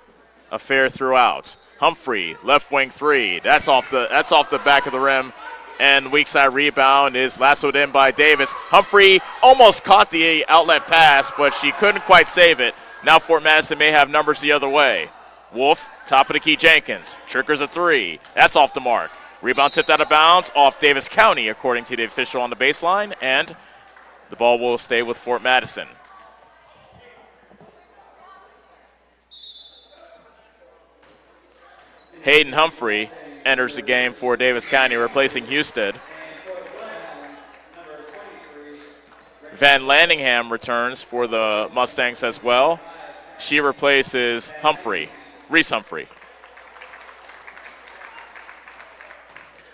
affair throughout. Humphrey, left wing three. That's off the back of the rim. And weak side rebound is lassoed in by Davis. Humphrey almost caught the outlet pass, but she couldn't quite save it. Now Fort Madison may have numbers the other way. Wolf, top of the key, Jenkins. Triggers a three. That's off the mark. Rebound tipped out of bounds off Davis County, according to the official on the baseline, and the ball will stay with Fort Madison. Hayden Humphrey enters the game for Davis County, replacing Houston. Van Landingham returns for the Mustangs as well. She replaces Reese Humphrey.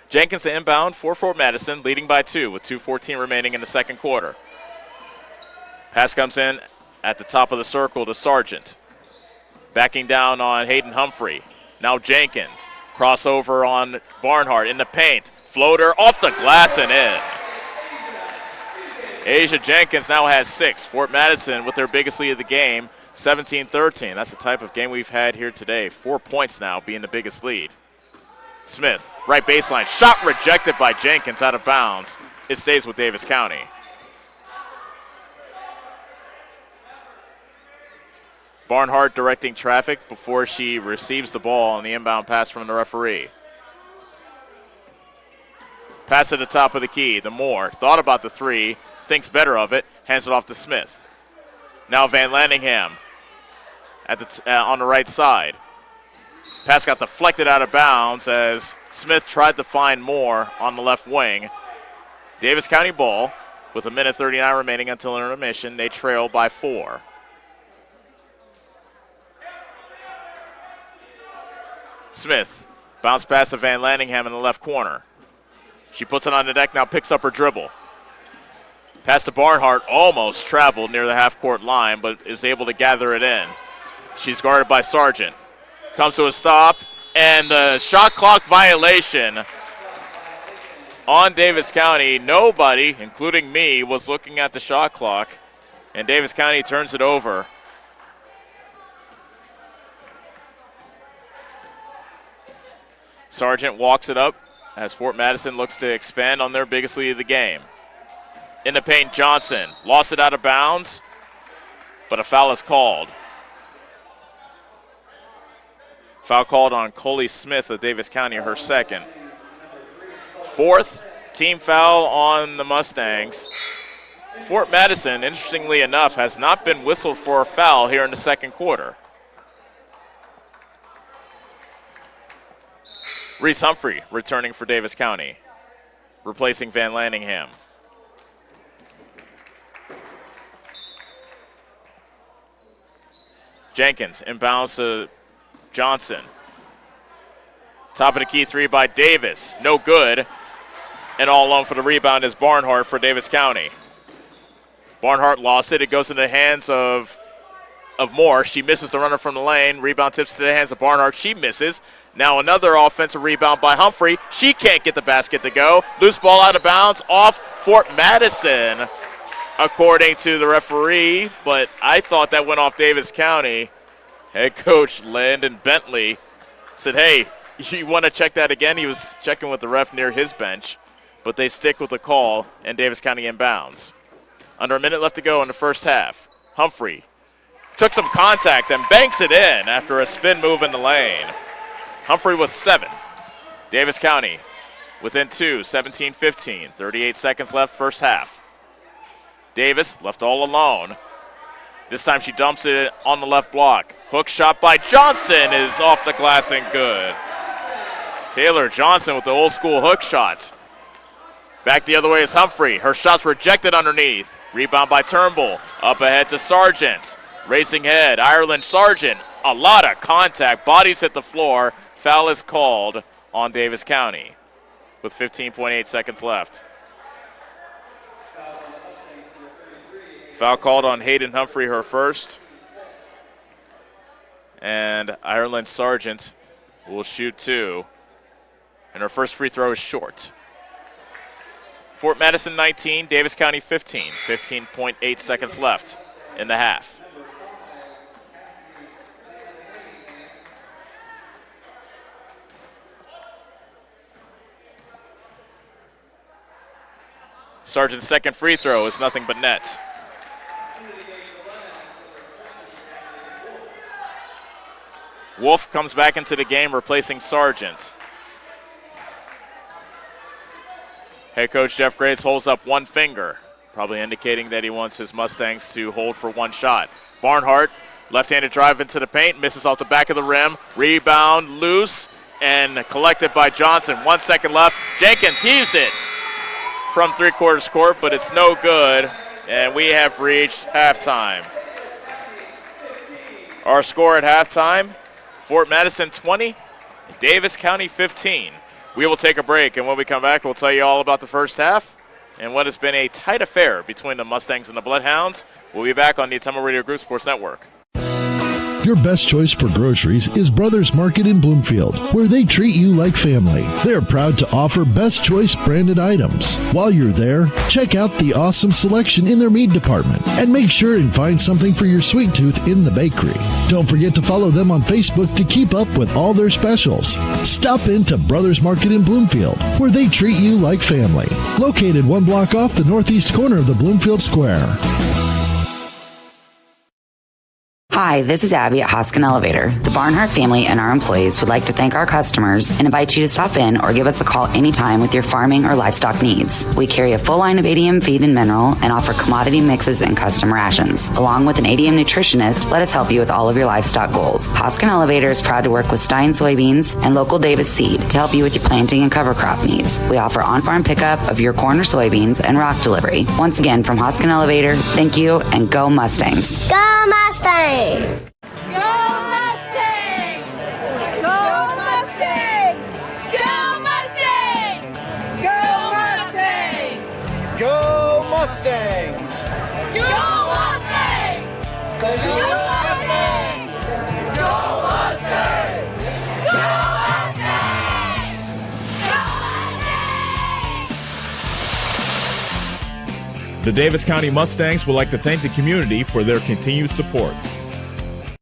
Jenkins to inbound for Fort Madison, leading by 2 with 2:14 remaining in the second quarter. Pass comes in at the top of the circle to Sargent. Backing down on Hayden Humphrey. Now Jenkins. Crossover on Barnhart in the paint. Floater off the glass and in. Asia Jenkins now has 6. Fort Madison with their biggest lead of the game, 17-13. That's the type of game we've had here today. 4 points now being the biggest lead. Smith, right baseline. Shot rejected by Jenkins out of bounds. It stays with Davis County. Barnhart directing traffic before she receives the ball on the inbound pass from the referee. Pass at the top of the key. The Moore thought about the three, thinks better of it, hands it off to Smith. Now Van Landingham on the right side. Pass got deflected out of bounds as Smith tried to find Moore on the left wing. Davis County ball with 1:39 remaining until intermission. They trail by 4. Smith, bounce pass to Van Landingham in the left corner. She puts it on the deck, now picks up her dribble. Pass to Barnhart, almost traveled near the half-court line, but is able to gather it in. She's guarded by Sargent. Comes to a stop, and a shot clock violation on Davis County. Nobody, including me, was looking at the shot clock, and Davis County turns it over. Sargent walks it up as Fort Madison looks to expand on their biggest lead of the game. In the paint, Johnson lost it out of bounds, but a foul is called. Foul called on Coley Smith of Davis County, her second. 4th team foul on the Mustangs. Fort Madison, interestingly enough, has not been whistled for a foul here in the second quarter. Reese Humphrey returning for Davis County, replacing Van Landingham. Jenkins inbounds to Johnson. Top of the key three by Davis. No good. And all alone for the rebound is Barnhart for Davis County. Barnhart lost it. It goes in the hands of Moore. She misses the runner from the lane. Rebound tips to the hands of Barnhart. She misses. Now another offensive rebound by Humphrey. She can't get the basket to go. Loose ball out of bounds off Fort Madison, according to the referee. But I thought that went off Davis County. Head coach Landon Bentley said, hey, you want to check that again? He was checking with the ref near his bench. But they stick with the call, and Davis County inbounds. Under a minute left to go in the first half. Humphrey took some contact and banks it in after a spin move in the lane. Humphrey was 7. Davis County within 2, 17-15. 38 seconds left, first half. Davis left all alone. This time she dumps it on the left block. Hook shot by Johnson is off the glass and good. Taylor Johnson with the old school hook shot. Back the other way is Humphrey. Her shot's rejected underneath. Rebound by Turnbull. Up ahead to Sargent. Racing head, Ireland Sargent. A lot of contact. Bodies hit the floor. Foul is called on Davis County with 15.8 seconds left. Foul called on Hayden Humphrey, her first. And Ireland Sargent will shoot 2. And her first free throw is short. Fort Madison 19, Davis County 15. 15.8 seconds left in the half. Sargent's second free throw is nothing but net. Wolf comes back into the game, replacing Sargent. Head coach Jeff Graves holds up one finger, probably indicating that he wants his Mustangs to hold for one shot. Barnhart, left-handed drive into the paint, misses off the back of the rim. Rebound loose and collected by Johnson. 1 second left. Jenkins heaves it from three-quarters court, but it's no good, and we have reached halftime. Our score at halftime, Fort Madison 20, Davis County 15. We will take a break, and when we come back, we'll tell you all about the first half and what has been a tight affair between the Mustangs and the Bloodhounds. We'll be back on the Ottumwa Radio Group Sports Network. Your best choice for groceries is Brothers Market in Bloomfield, where they treat you like family. They're proud to offer Best Choice branded items. While you're there, check out the awesome selection in their meat department and make sure and find something for your sweet tooth in the bakery. Don't forget to follow them on Facebook to keep up with all their specials. Stop into Brothers Market in Bloomfield, where they treat you like family. Located 1 block off the northeast corner of the Bloomfield Square. Hi, this is Abby at Hoskin Elevator. The Barnhart family and our employees would like to thank our customers and invite you to stop in or give us a call anytime with your farming or livestock needs. We carry a full line of ADM feed and mineral and offer commodity mixes and custom rations. Along with an ADM nutritionist, let us help you with all of your livestock goals. Hoskin Elevator is proud to work with Stein soybeans and local Davis seed to help you with your planting and cover crop needs. We offer on-farm pickup of your corn or soybeans and rock delivery. Once again, from Hoskin Elevator, thank you and go Mustangs. Go Mustangs! Go Mustangs! Go Mustangs! Go Mustangs! Go Mustangs! Go Mustangs! Go Mustangs! Go Mustangs! Go Mustangs! Go Mustangs! The Davis County Mustangs would like to thank the community for their continued support.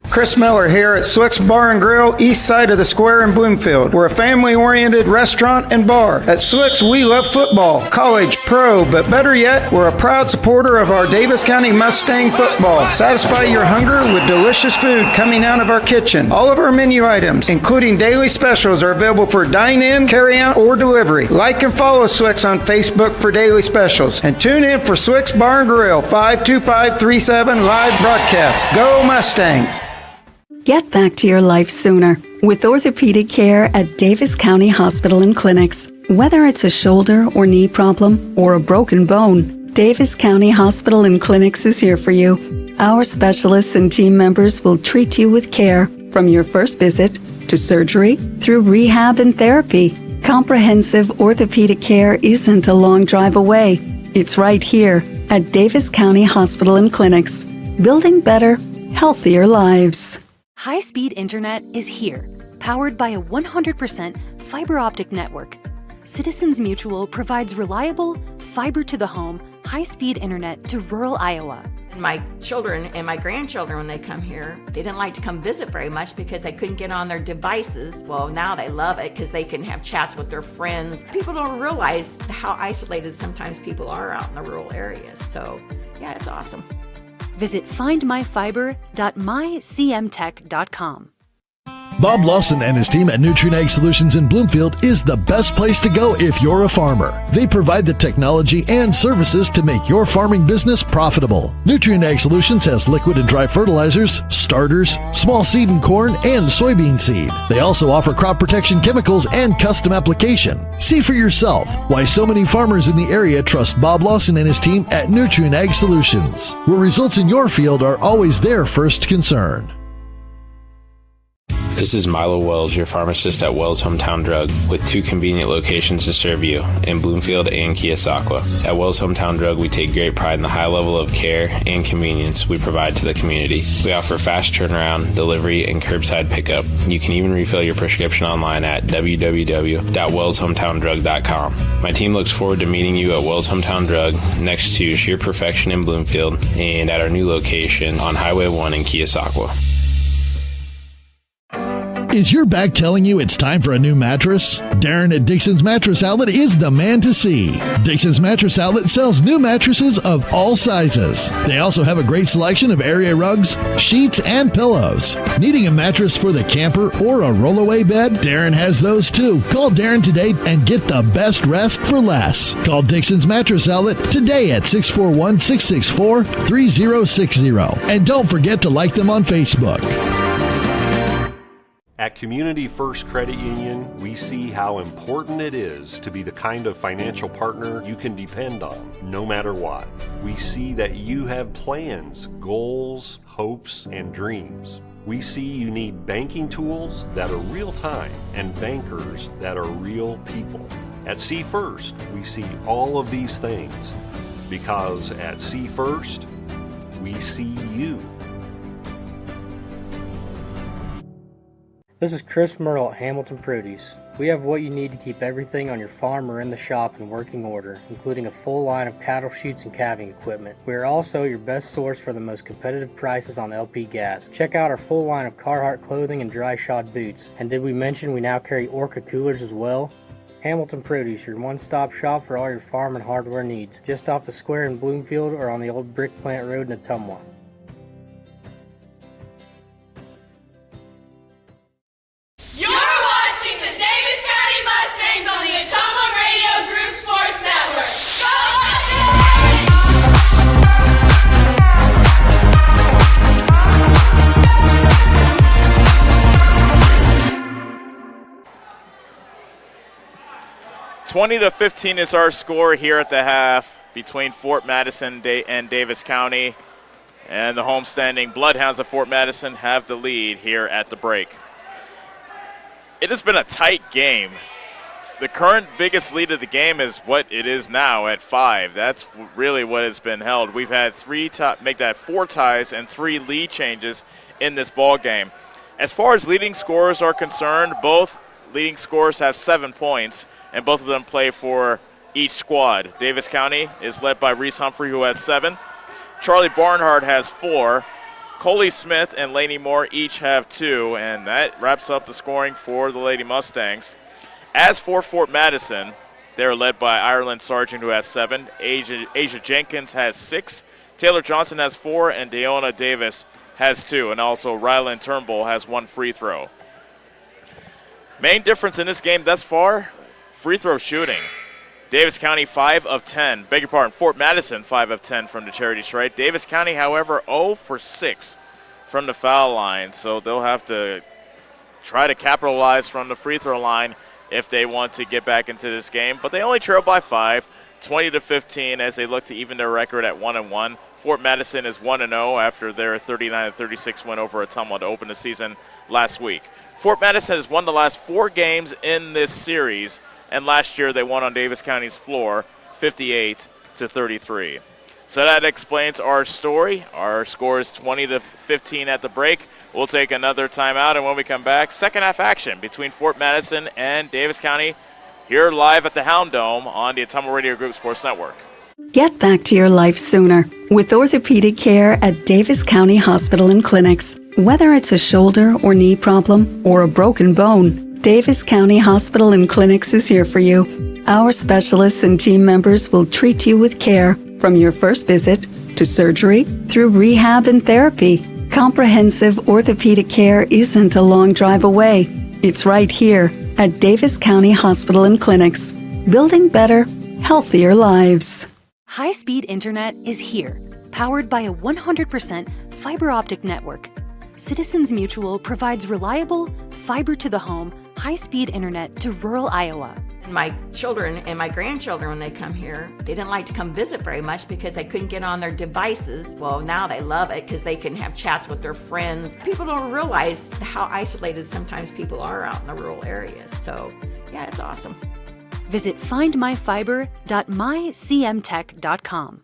Chris Miller here at Swick's Bar and Grill, east side of the square in Bloomfield. We're a family-oriented restaurant and bar. At Swick's, we love football, college, pro, but better yet, we're a proud supporter of our Davis County Mustang football. Satisfy your hunger with delicious food coming out of our kitchen. All of our menu items, including daily specials, are available for dine-in, carry-out, or delivery. Like and follow Swick's on Facebook for daily specials. And tune in for Swick's Bar and Grill, 52537 live broadcast. Go Mustangs! Get back to your life sooner with orthopedic care at Davis County Hospital and Clinics. Whether it's a shoulder or knee problem or a broken bone, Davis County Hospital and Clinics is here for you. Our specialists and team members will treat you with care from your first visit to surgery through rehab and therapy. Comprehensive orthopedic care isn't a long drive away. It's right here at Davis County Hospital and Clinics, building better, healthier lives. High-speed internet is here, powered by a 100% fiber optic network. Citizens Mutual provides reliable, fiber-to-the-home, high-speed internet to rural Iowa. My children and my grandchildren, when they come here, they didn't like to come visit very much because they couldn't get on their devices. Well, now they love it because they can have chats with their friends. People don't realize how isolated sometimes people are out in the rural areas. So, yeah, it's awesome. Visit findmyfiber.mycmtech.com. Bob Lawson and his team at Nutrient Ag Solutions in Bloomfield is the best place to go if you're a farmer. They provide the technology and services to make your farming business profitable. Nutrient Ag Solutions has liquid and dry fertilizers, starters, small seed and corn, and soybean seed. They also offer crop protection chemicals and custom application. See for yourself why so many farmers in the area trust Bob Lawson and his team at Nutrient Ag Solutions, where results in your field are always their first concern. This is Milo Wells, your pharmacist at Wells Hometown Drug, with 2 convenient locations to serve you, in Bloomfield and Keosauqua. At Wells Hometown Drug, we take great pride in the high level of care and convenience we provide to the community. We offer fast turnaround, delivery, and curbside pickup. You can even refill your prescription online at www.wellshometown.drug.com. My team looks forward to meeting you at Wells Hometown Drug, next to Sheer Perfection in Bloomfield, and at our new location on Highway 1 in Keosauqua. Is your back telling you it's time for a new mattress? Darren at Dixon's Mattress Outlet is the man to see. Dixon's Mattress Outlet sells new mattresses of all sizes. They also have a great selection of area rugs, sheets, and pillows. Needing a mattress for the camper or a rollaway bed? Darren has those too. Call Darren today and get the best rest for less. Call Dixon's Mattress Outlet today at 641-664-3060. And don't forget to like them on Facebook. At Community First Credit Union, we see how important it is to be the kind of financial partner you can depend on, no matter what. We see that you have plans, goals, hopes, and dreams. We see you need banking tools that are real-time and bankers that are real people. At See First, we see all of these things because at See First, we see you. This is Chris Merle at Hamilton Produce. We have what you need to keep everything on your farm or in the shop in working order, including a full line of cattle chutes and calving equipment. We are also your best source for the most competitive prices on LP gas. Check out our full line of Carhartt clothing and dry shod boots. And did we mention we now carry Orca coolers as well? Hamilton Produce, your one-stop shop for all your farm and hardware needs, just off the square in Bloomfield or on the old Brick Plant Road in Ottumwa. You're watching the Davis County Mustangs on the Ottumwa Radio Group Sports Network. Go Mustangs! 20-15 is our score here at the half between Fort Madison and Davis County. And the homestanding Bloodhounds of Fort Madison have the lead here at the break. It has been a tight game. The current biggest lead of the game is what it is now at 5. That's really what has been held. We've had make that 4 ties and 3 lead changes in this ball game. As far as leading scorers are concerned, both leading scorers have 7 points, and both of them play for each squad. Davis County is led by Reese Humphrey, who has 7. Charlie Barnhart has 4. Coley Smith and Laney Moore each have 2, and that wraps up the scoring for the Lady Mustangs. As for Fort Madison, they're led by Ireland Sargent, who has 7. Asia Jenkins has 6. Taylor Johnson has 4, and Deona Davis has 2, and also Ryland Turnbull has 1 free throw. Main difference in this game thus far, free throw shooting. Davis County 5 of 10. Beg your pardon, Fort Madison 5 of 10 from the charity stripe. Davis County, however, 0 for 6 from the foul line. So they'll have to try to capitalize from the free throw line if they want to get back into this game. But they only trail by 5, 20-15 as they look to even their record at 1-1. Fort Madison is 1-0 after their 39-36 win over Ottumwa to open the season last week. Fort Madison has won the last 4 games in this series, and last year they won on Davis County's floor 58-33. So that explains our story. Our score is 20-15 at the break. We'll take another timeout, and when we come back, second half action between Fort Madison and Davis County here live at the Hound Dome on the Ottumwa Radio Group Sports Network. Get back to your life sooner with orthopedic care at Davis County Hospital and Clinics. Whether it's a shoulder or knee problem or a broken bone, Davis County Hospital and Clinics is here for you. Our specialists and team members will treat you with care from your first visit to surgery through rehab and therapy. Comprehensive orthopedic care isn't a long drive away. It's right here at Davis County Hospital and Clinics, building better, healthier lives. High-speed internet is here, powered by a 100% fiber optic network. Citizens Mutual provides reliable, fiber-to-the-home, high-speed internet to rural Iowa. My children and my grandchildren, when they come here, they didn't like to come visit very much because they couldn't get on their devices. Well, now they love it because they can have chats with their friends. People don't realize how isolated sometimes people are out in the rural areas. So, yeah, it's awesome. Visit findmyfiber.mycmtech.com.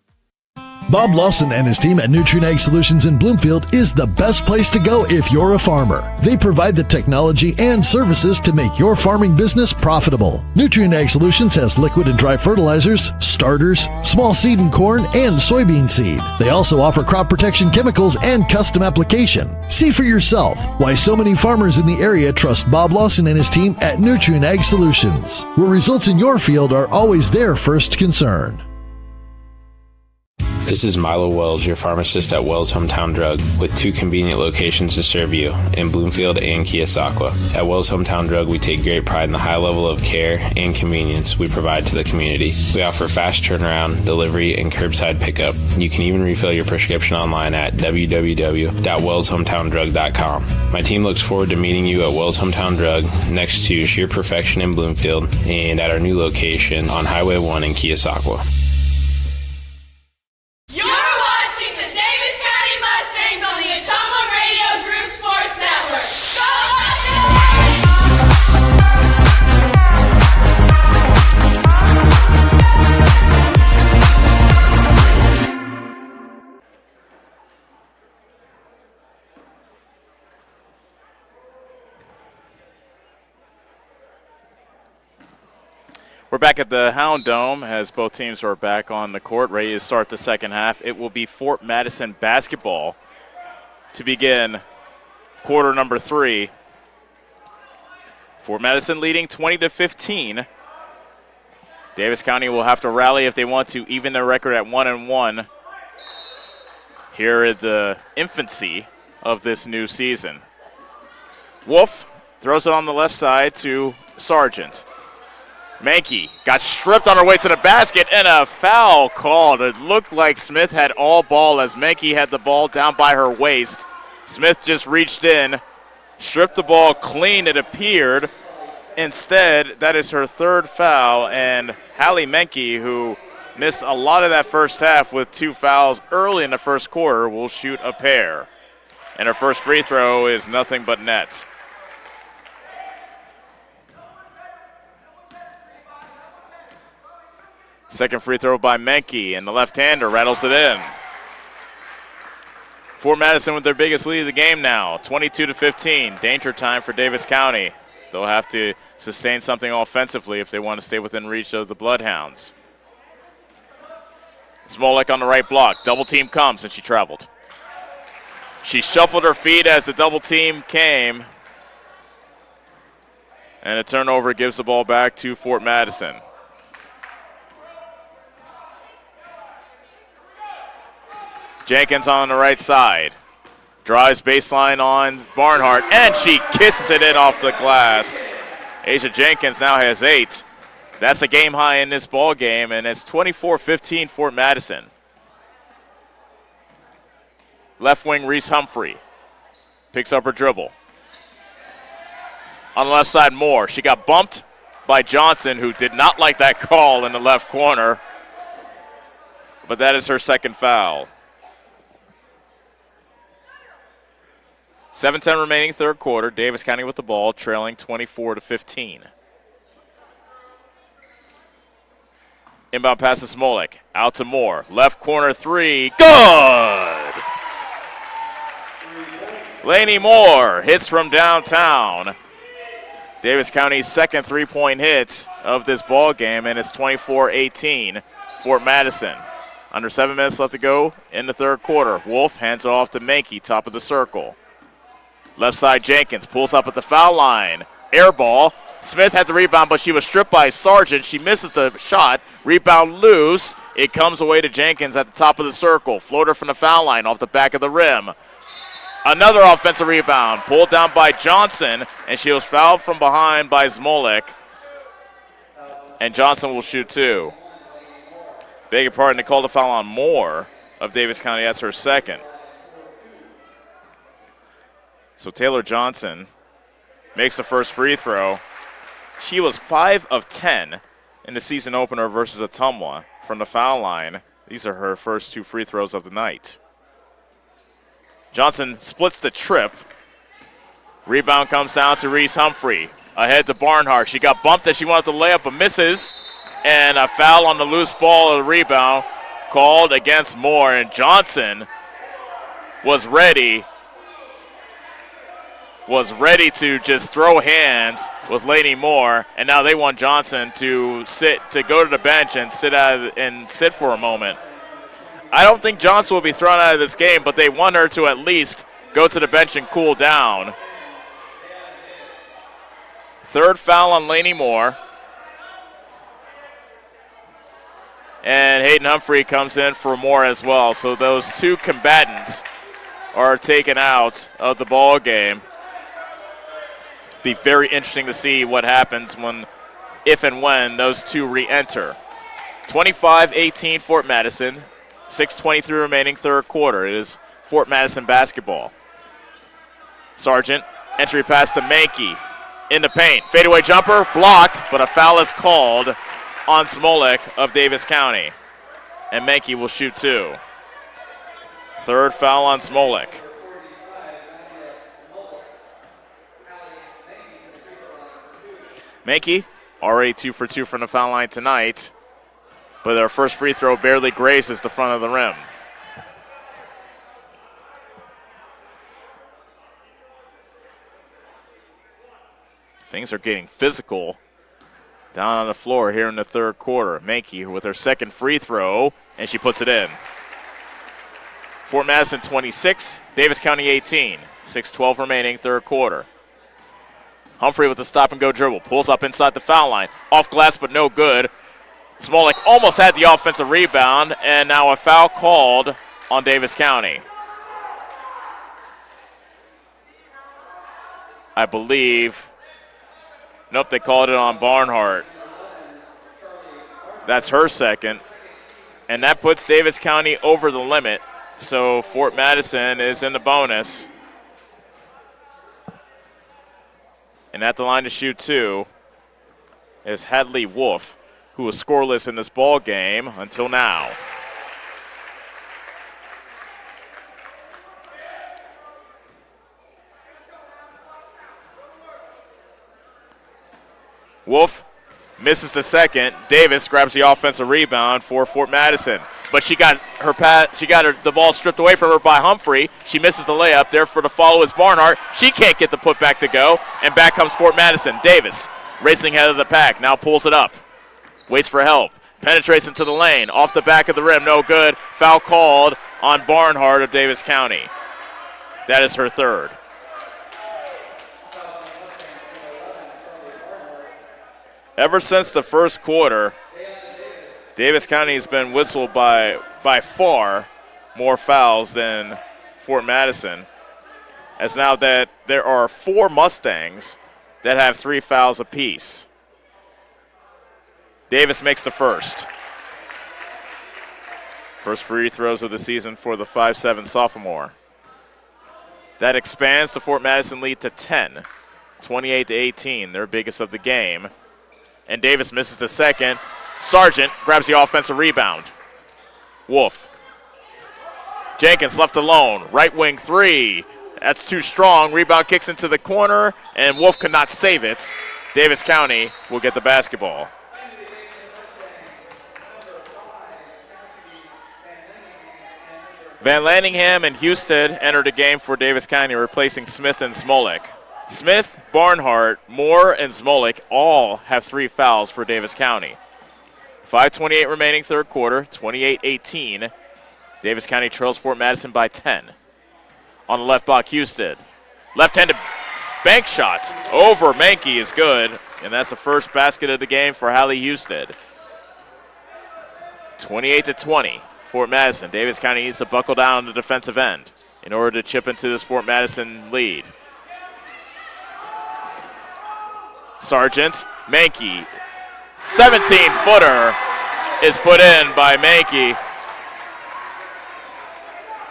Bob Lawson and his team at Nutrien Ag Solutions in Bloomfield is the best place to go if you're a farmer. They provide the technology and services to make your farming business profitable. Nutrien Ag Solutions has liquid and dry fertilizers, starters, small seed and corn, and soybean seed. They also offer crop protection chemicals and custom application. See for yourself why so many farmers in the area trust Bob Lawson and his team at Nutrien Ag Solutions, where results in your field are always their first concern. This is Milo Wells, your pharmacist at Wells Hometown Drug, with 2 convenient locations to serve you in Bloomfield and Keosauqua. At Wells Hometown Drug, we take great pride in the high level of care and convenience we provide to the community. We offer fast turnaround, delivery, and curbside pickup. You can even refill your prescription online at www.wellshometowndrug.com. My team looks forward to meeting you at Wells Hometown Drug next to Sheer Perfection in Bloomfield and at our new location on Highway 1 in Keosauqua. We're back at the Hound Dome as both teams are back on the court, ready to start the second half. It will be Fort Madison basketball to begin quarter number 3. Fort Madison leading 20-15. Davis County will have to rally if they want to even their record at 1-1 here at the infancy of this new season. Wolf throws it on the left side to Sargent. Mankey got stripped on her way to the basket, and a foul called. It looked like Smith had all ball as Mankey had the ball down by her waist. Smith just reached in, stripped the ball clean, it appeared. Instead, that is her 3rd foul, and Hallie Mankey, who missed a lot of that first half with 2 fouls early in the first quarter, will shoot a pair. And her first free throw is nothing but net. Second free throw by Menke, and the left-hander rattles it in. Fort Madison with their biggest lead of the game now, 22-15. Danger time for Davis County. They'll have to sustain something offensively if they want to stay within reach of the Bloodhounds. Smolik on the right block. Double team comes, and she traveled. She shuffled her feet as the double team came. And a turnover gives the ball back to Fort Madison. Jenkins on the right side. Drives baseline on Barnhart, and she kisses it in off the glass. Asia Jenkins now has 8. That's a game high in this ball game, and it's 24-15 Fort Madison. Left wing Reese Humphrey picks up her dribble. On the left side, Moore. She got bumped by Johnson, who did not like that call in the left corner. But that is her second foul. 7:10 remaining third quarter. Davis County with the ball, trailing 24-15. Inbound pass to Smolik. Out to Moore. Left corner 3. Good! Lainey Moore hits from downtown. Davis County's second three-point hit of this ball game, and it's 24-18 Fort Madison. Under 7 minutes left to go in the third quarter. Wolf hands it off to Mankey, top of the circle. Left side, Jenkins pulls up at the foul line. Air ball. Smith had the rebound, but she was stripped by Sargent. She misses the shot. Rebound loose. It comes away to Jenkins at the top of the circle. Floater from the foul line off the back of the rim. Another offensive rebound. Pulled down by Johnson, and she was fouled from behind by Smolik. And Johnson will shoot 2. Beg your pardon, they called a foul on Moore of Davis County. That's her second. So Taylor Johnson makes the first free throw. She was 5 of 10 in the season opener versus Ottumwa from the foul line. These are her first 2 free throws of the night. Johnson splits the trip. Rebound comes down to Reese Humphrey. Ahead to Barnhart. She got bumped as she wanted to lay up, but misses. And a foul on the loose ball of the rebound. called against Moore, and Johnson was ready to just throw hands with Lady Moore, and now they want Johnson to go to the bench and sit for a moment. I don't think Johnson will be thrown out of this game, but they want her to at least go to the bench and cool down. Third foul on Laney Moore. And Hayden Humphrey comes in for Moore as well. So those two combatants are taken out of the ball game. Be very interesting to see what happens if and when those two re-enter. 25-18 Fort Madison. 6:23 remaining third quarter. It is Fort Madison basketball. Sargent, entry pass to Mankey. In the paint. Fadeaway jumper, blocked, but a foul is called on Smolik of Davis County. And Mankey will shoot two. Third foul on Smolik. Mankey, already 2 for 2 from the foul line tonight, but their first free throw barely grazes the front of the rim. Things are getting physical down on the floor here in the third quarter. Mankey with her second free throw, and she puts it in. Fort Madison 26, Davis County 18. 6:12 remaining third quarter. Humphrey with the stop-and-go dribble. Pulls up inside the foul line. Off glass, but no good. Smolik almost had the offensive rebound, and now a foul called on Davis County. I believe. Nope, they called it on Barnhart. That's her second. And that puts Davis County over the limit. So Fort Madison is in the bonus. And at the line to shoot two is Hadley Wolf, who was scoreless in this ball game until now. Wolf misses the second. Davis grabs the offensive rebound for Fort Madison, but she got the ball stripped away from her by Humphrey. She misses the layup. There for the follow is Barnhart. She can't get the putback to go, and back comes Fort Madison. Davis racing ahead of the pack, now pulls it up, waits for help, penetrates into the lane, off the back of the rim, no good. Foul called on Barnhart of Davis County. That is her third. Ever since the first quarter, Davis County has been whistled by far more fouls than Fort Madison, as now that there are 4 Mustangs that have 3 fouls apiece. Davis makes the first. First free throws of the season for the 5'7" sophomore. That expands the Fort Madison lead to 10, 28-18, their biggest of the game. And Davis misses the second. Sargent grabs the offensive rebound. Wolf. Jenkins left alone. Right wing three. That's too strong. Rebound kicks into the corner, and Wolf could not save it. Davis County will get the basketball. Van Landingham and Houston entered the game for Davis County, replacing Smith and Smolik. Smith, Barnhart, Moore, and Smolik all have 3 fouls for Davis County. 5:28 remaining third quarter, 28-18. Davis County trails Fort Madison by 10. On the left block, Houston. Left-handed bank shot over Mankey is good, and that's the first basket of the game for Hallie Houston. 28-20, Fort Madison. Davis County needs to buckle down on the defensive end in order to chip into this Fort Madison lead. Sargent, Mankey, 17-footer is put in by Mankey.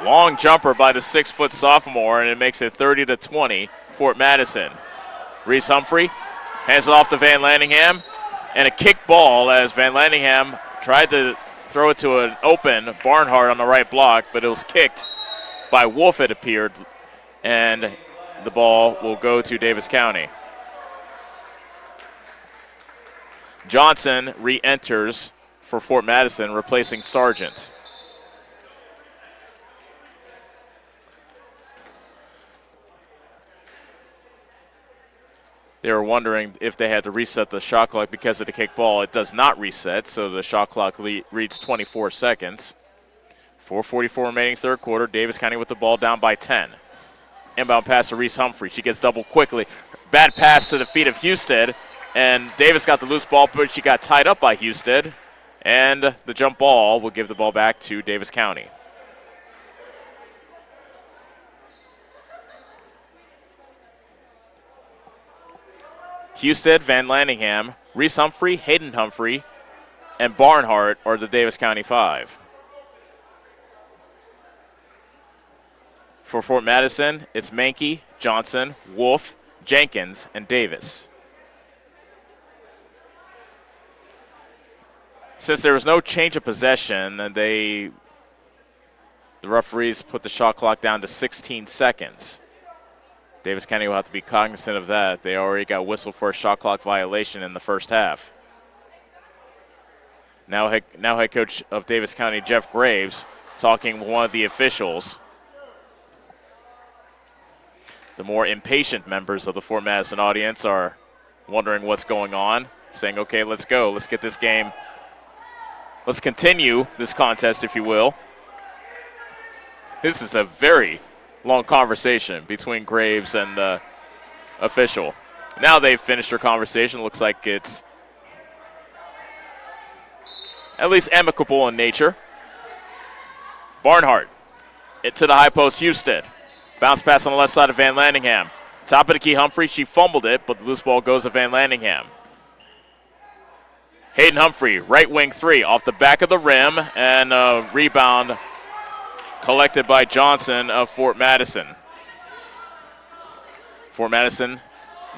Long jumper by the 6-foot sophomore, and it makes it 30-20, Fort Madison. Reese Humphrey hands it off to Van Landingham, and a kick ball as Van Landingham tried to throw it to an open Barnhart on the right block, but it was kicked by Wolf, it appeared, and the ball will go to Davis County. Johnson re-enters for Fort Madison, replacing Sargent. they were wondering if they had to reset the shot clock because of the kick ball. It does not reset, so the shot clock reads 24 seconds. 4:44 remaining third quarter. Davis County with the ball down by 10. Inbound pass to Reese Humphrey. She gets doubled quickly. Bad pass to the feet of Husted, and Davis got the loose ball, but she got tied up by Husted, and the jump ball will give the ball back to Davis County. Husted, Van Landingham, Reese Humphrey, Hayden Humphrey, and Barnhart are the Davis County 5. For Fort Madison, it's Mankey, Johnson, Wolf, Jenkins, and Davis. Since there was no change of possession, the referees put the shot clock down to 16 seconds. Davis County will have to be cognizant of that. They already got whistled for a shot clock violation in the first half. Now head coach of Davis County, Jeff Graves, talking with one of the officials. The more impatient members of the Fort Madison audience are wondering what's going on, saying, okay, let's go. Let's get this game. Let's continue this contest, if you will. This is a very long conversation between Graves and the official. Now they've finished their conversation. Looks like it's at least amicable in nature. Barnhart, it to the high post, Husted. Bounce pass on the left side of Van Landingham. Top of the key, Humphrey. She fumbled it, but the loose ball goes to Van Landingham. Hayden Humphrey, right wing 3, off the back of the rim, and a rebound collected by Johnson of Fort Madison. Fort Madison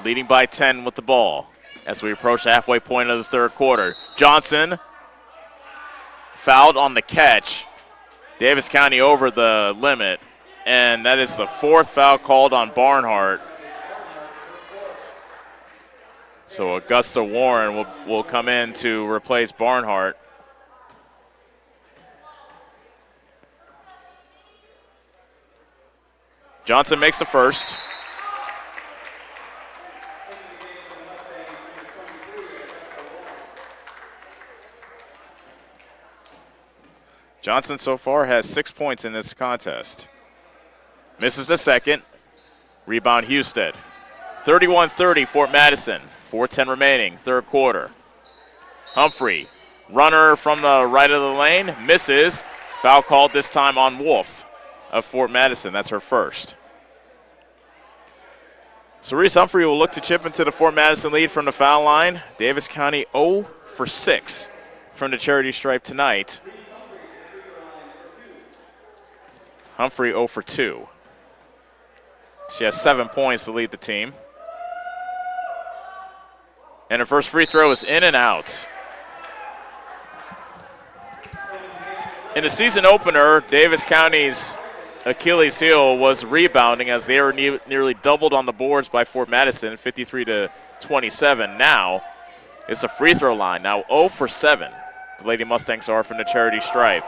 leading by 10 with the ball as we approach the halfway point of the third quarter. Johnson fouled on the catch. Davis County over the limit, and that is the 4th foul called on Barnhart. So Augusta Warren will come in to replace Barnhart. Johnson makes the first. Johnson so far has 6 points in this contest. Misses the second. Rebound Husted. 31-30 Fort Madison. 4:10 remaining, third quarter. Humphrey, runner from the right of the lane, misses. Foul called this time on Wolf of Fort Madison. That's her first. So Reese Humphrey will look to chip into the Fort Madison lead from the foul line. Davis County 0 for 6 from the charity stripe tonight. Humphrey 0 for 2. She has 7 points to lead the team. And her first free throw is in and out. In the season opener, Davis County's Achilles heel was rebounding as they were nearly doubled on the boards by Fort Madison, 53-27. Now it's a free throw line. Now 0 for 7. The Lady Mustangs are from the charity stripe.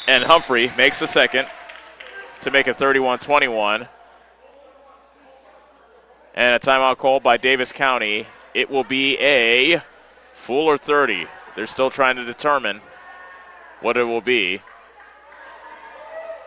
And Humphrey makes the second to make it 31-21. And a timeout called by Davis County. It will be a full or 30. They're still trying to determine what it will be.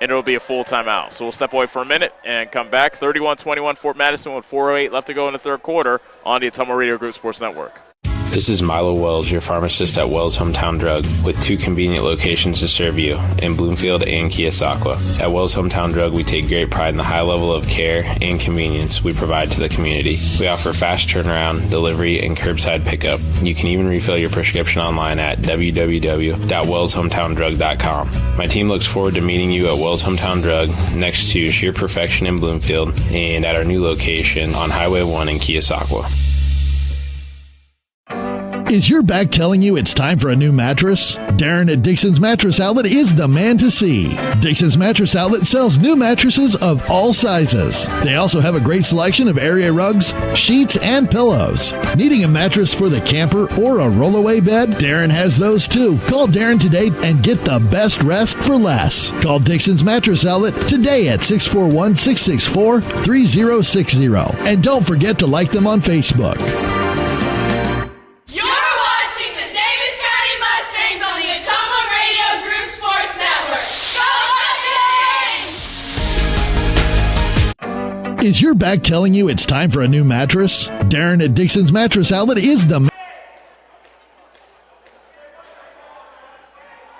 And it will be a full timeout. So we'll step away for a minute and come back. 31-21 Fort Madison with 4:08 left to go in the third quarter on the Ottumwa Radio Group Sports Network. This is Milo Wells, your pharmacist at Wells Hometown Drug, with 2 convenient locations to serve you in Bloomfield and Keosauqua. At Wells Hometown Drug, we take great pride in the high level of care and convenience we provide to the community. We offer fast turnaround, delivery, and curbside pickup. You can even refill your prescription online at www.wellshometowndrug.com. My team looks forward to meeting you at Wells Hometown Drug next to Sheer Perfection in Bloomfield and at our new location on Highway 1 in Keosauqua. Is your back telling you it's time for a new mattress? Darren at Dixon's Mattress Outlet is the man to see. Dixon's Mattress Outlet sells new mattresses of all sizes. They also have a great selection of area rugs, sheets, and pillows. Needing a mattress for the camper or a rollaway bed? Darren has those too. Call Darren today and get the best rest for less. Call Dixon's Mattress Outlet today at 641-664-3060. And don't forget to like them on Facebook. Is your back telling you it's time for a new mattress? Darren at Dixon's Mattress Outlet is the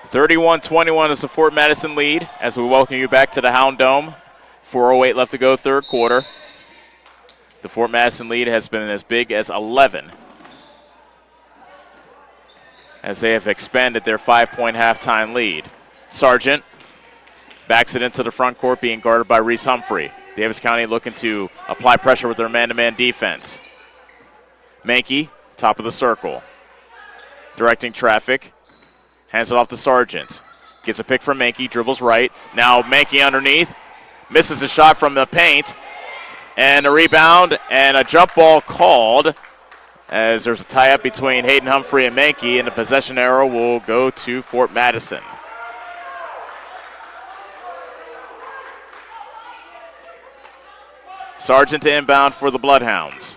31-21 is the Fort Madison lead as we welcome you back to the Hound Dome. 4:08 left to go, third quarter. The Fort Madison lead has been as big as 11 as they have expanded their 5-point halftime lead. Sargent backs it into the front court, being guarded by Reese Humphrey. Davis County looking to apply pressure with their man-to-man defense. Mankey, top of the circle. Directing traffic. Hands it off to Sargent. Gets a pick from Mankey, dribbles right. Now Mankey underneath. Misses a shot from the paint. And a rebound and a jump ball called as there's a tie-up between Hayden Humphrey and Mankey, and the possession arrow will go to Fort Madison. Sargent to inbound for the Bloodhounds.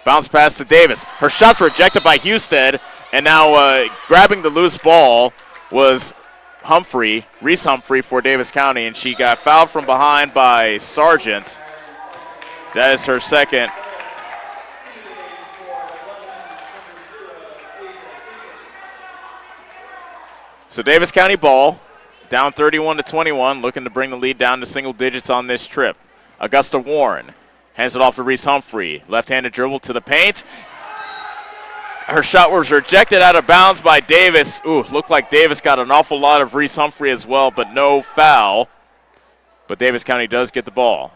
Bounce pass to Davis. Her shots rejected by Husted, and now grabbing the loose ball was Humphrey, Reese Humphrey for Davis County, and she got fouled from behind by Sargent. That is her second. So Davis County ball. Down 31-21, looking to bring the lead down to single digits on this trip. Augusta Warren hands it off to Reese Humphrey. Left-handed dribble to the paint. Her shot was rejected out of bounds by Davis. Ooh, looked like Davis got an awful lot of Reese Humphrey as well, but no foul. But Davis County does get the ball.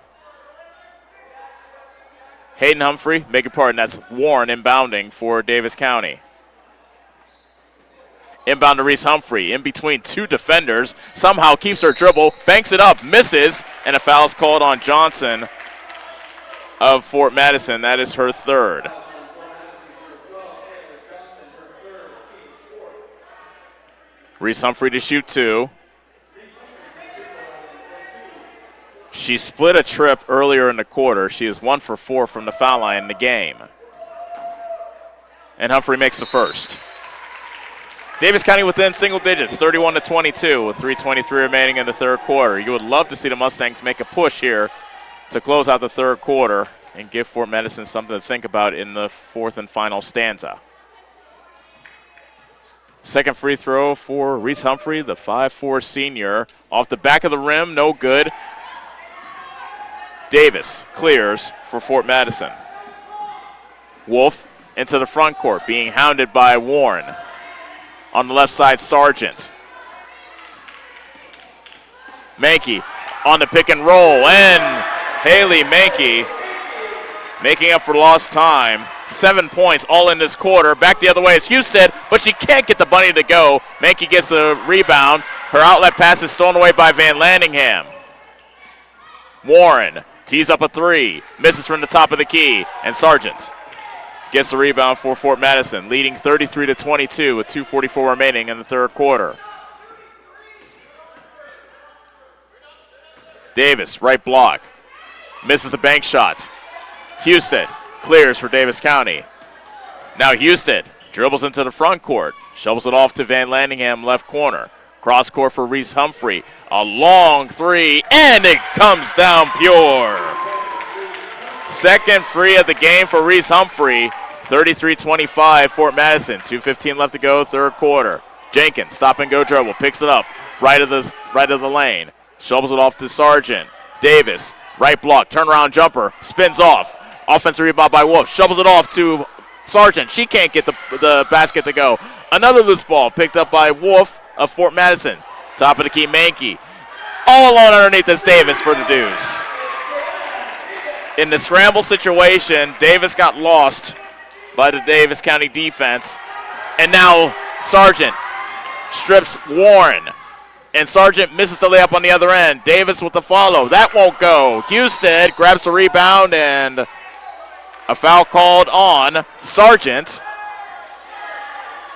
Hayden Humphrey, beg your pardon, that's Warren inbounding for Davis County. Inbound to Reese Humphrey, in between two defenders, somehow keeps her dribble, banks it up, misses, and a foul is called on Johnson of Fort Madison. That is her third. Reese Humphrey to shoot two. She split a trip earlier in the quarter. She is 1 for 4 from the foul line in the game. And Humphrey makes the first. Davis County within single digits, 31-22, with 3:23 remaining in the third quarter. You would love to see the Mustangs make a push here to close out the third quarter and give Fort Madison something to think about in the fourth and final stanza. Second free throw for Reese Humphrey, the 5'4" senior. Off the back of the rim, no good. Davis clears for Fort Madison. Wolf into the front court, being hounded by Warren. On the left side, Sargent. Mankey on the pick and roll, and Haley Mankey making up for lost time. 7 points all in this quarter. Back the other way is Husted, but she can't get the bunny to go. Mankey gets a rebound. Her outlet pass is stolen away by Van Landingham. Warren tees up a three, misses from the top of the key, and Sargent gets the rebound for Fort Madison, leading 33-22 with 2:44 remaining in the third quarter. Davis, right block, misses the bank shot. Husted clears for Davis County. Now Husted dribbles into the front court, shovels it off to Van Landingham, left corner. Cross court for Reese Humphrey. A long three, and it comes down pure. Second free of the game for Reese Humphrey. 33-25, Fort Madison. 2:15 left to go, third quarter. Jenkins, stop and go dribble, picks it up, right of the lane. Shovels it off to Sargent. Davis, right block, turnaround jumper, spins off. Offensive rebound by Wolf, shovels it off to Sargent. She can't get the basket to go. Another loose ball picked up by Wolf of Fort Madison. Top of the key, Mankey. All alone underneath this Davis for the deuce. in the scramble situation, Davis got lost by the Davis County defense. And now Sargent strips Warren. And Sargent misses the layup on the other end. Davis with the follow. That won't go. Houston grabs the rebound, and a foul called on Sargent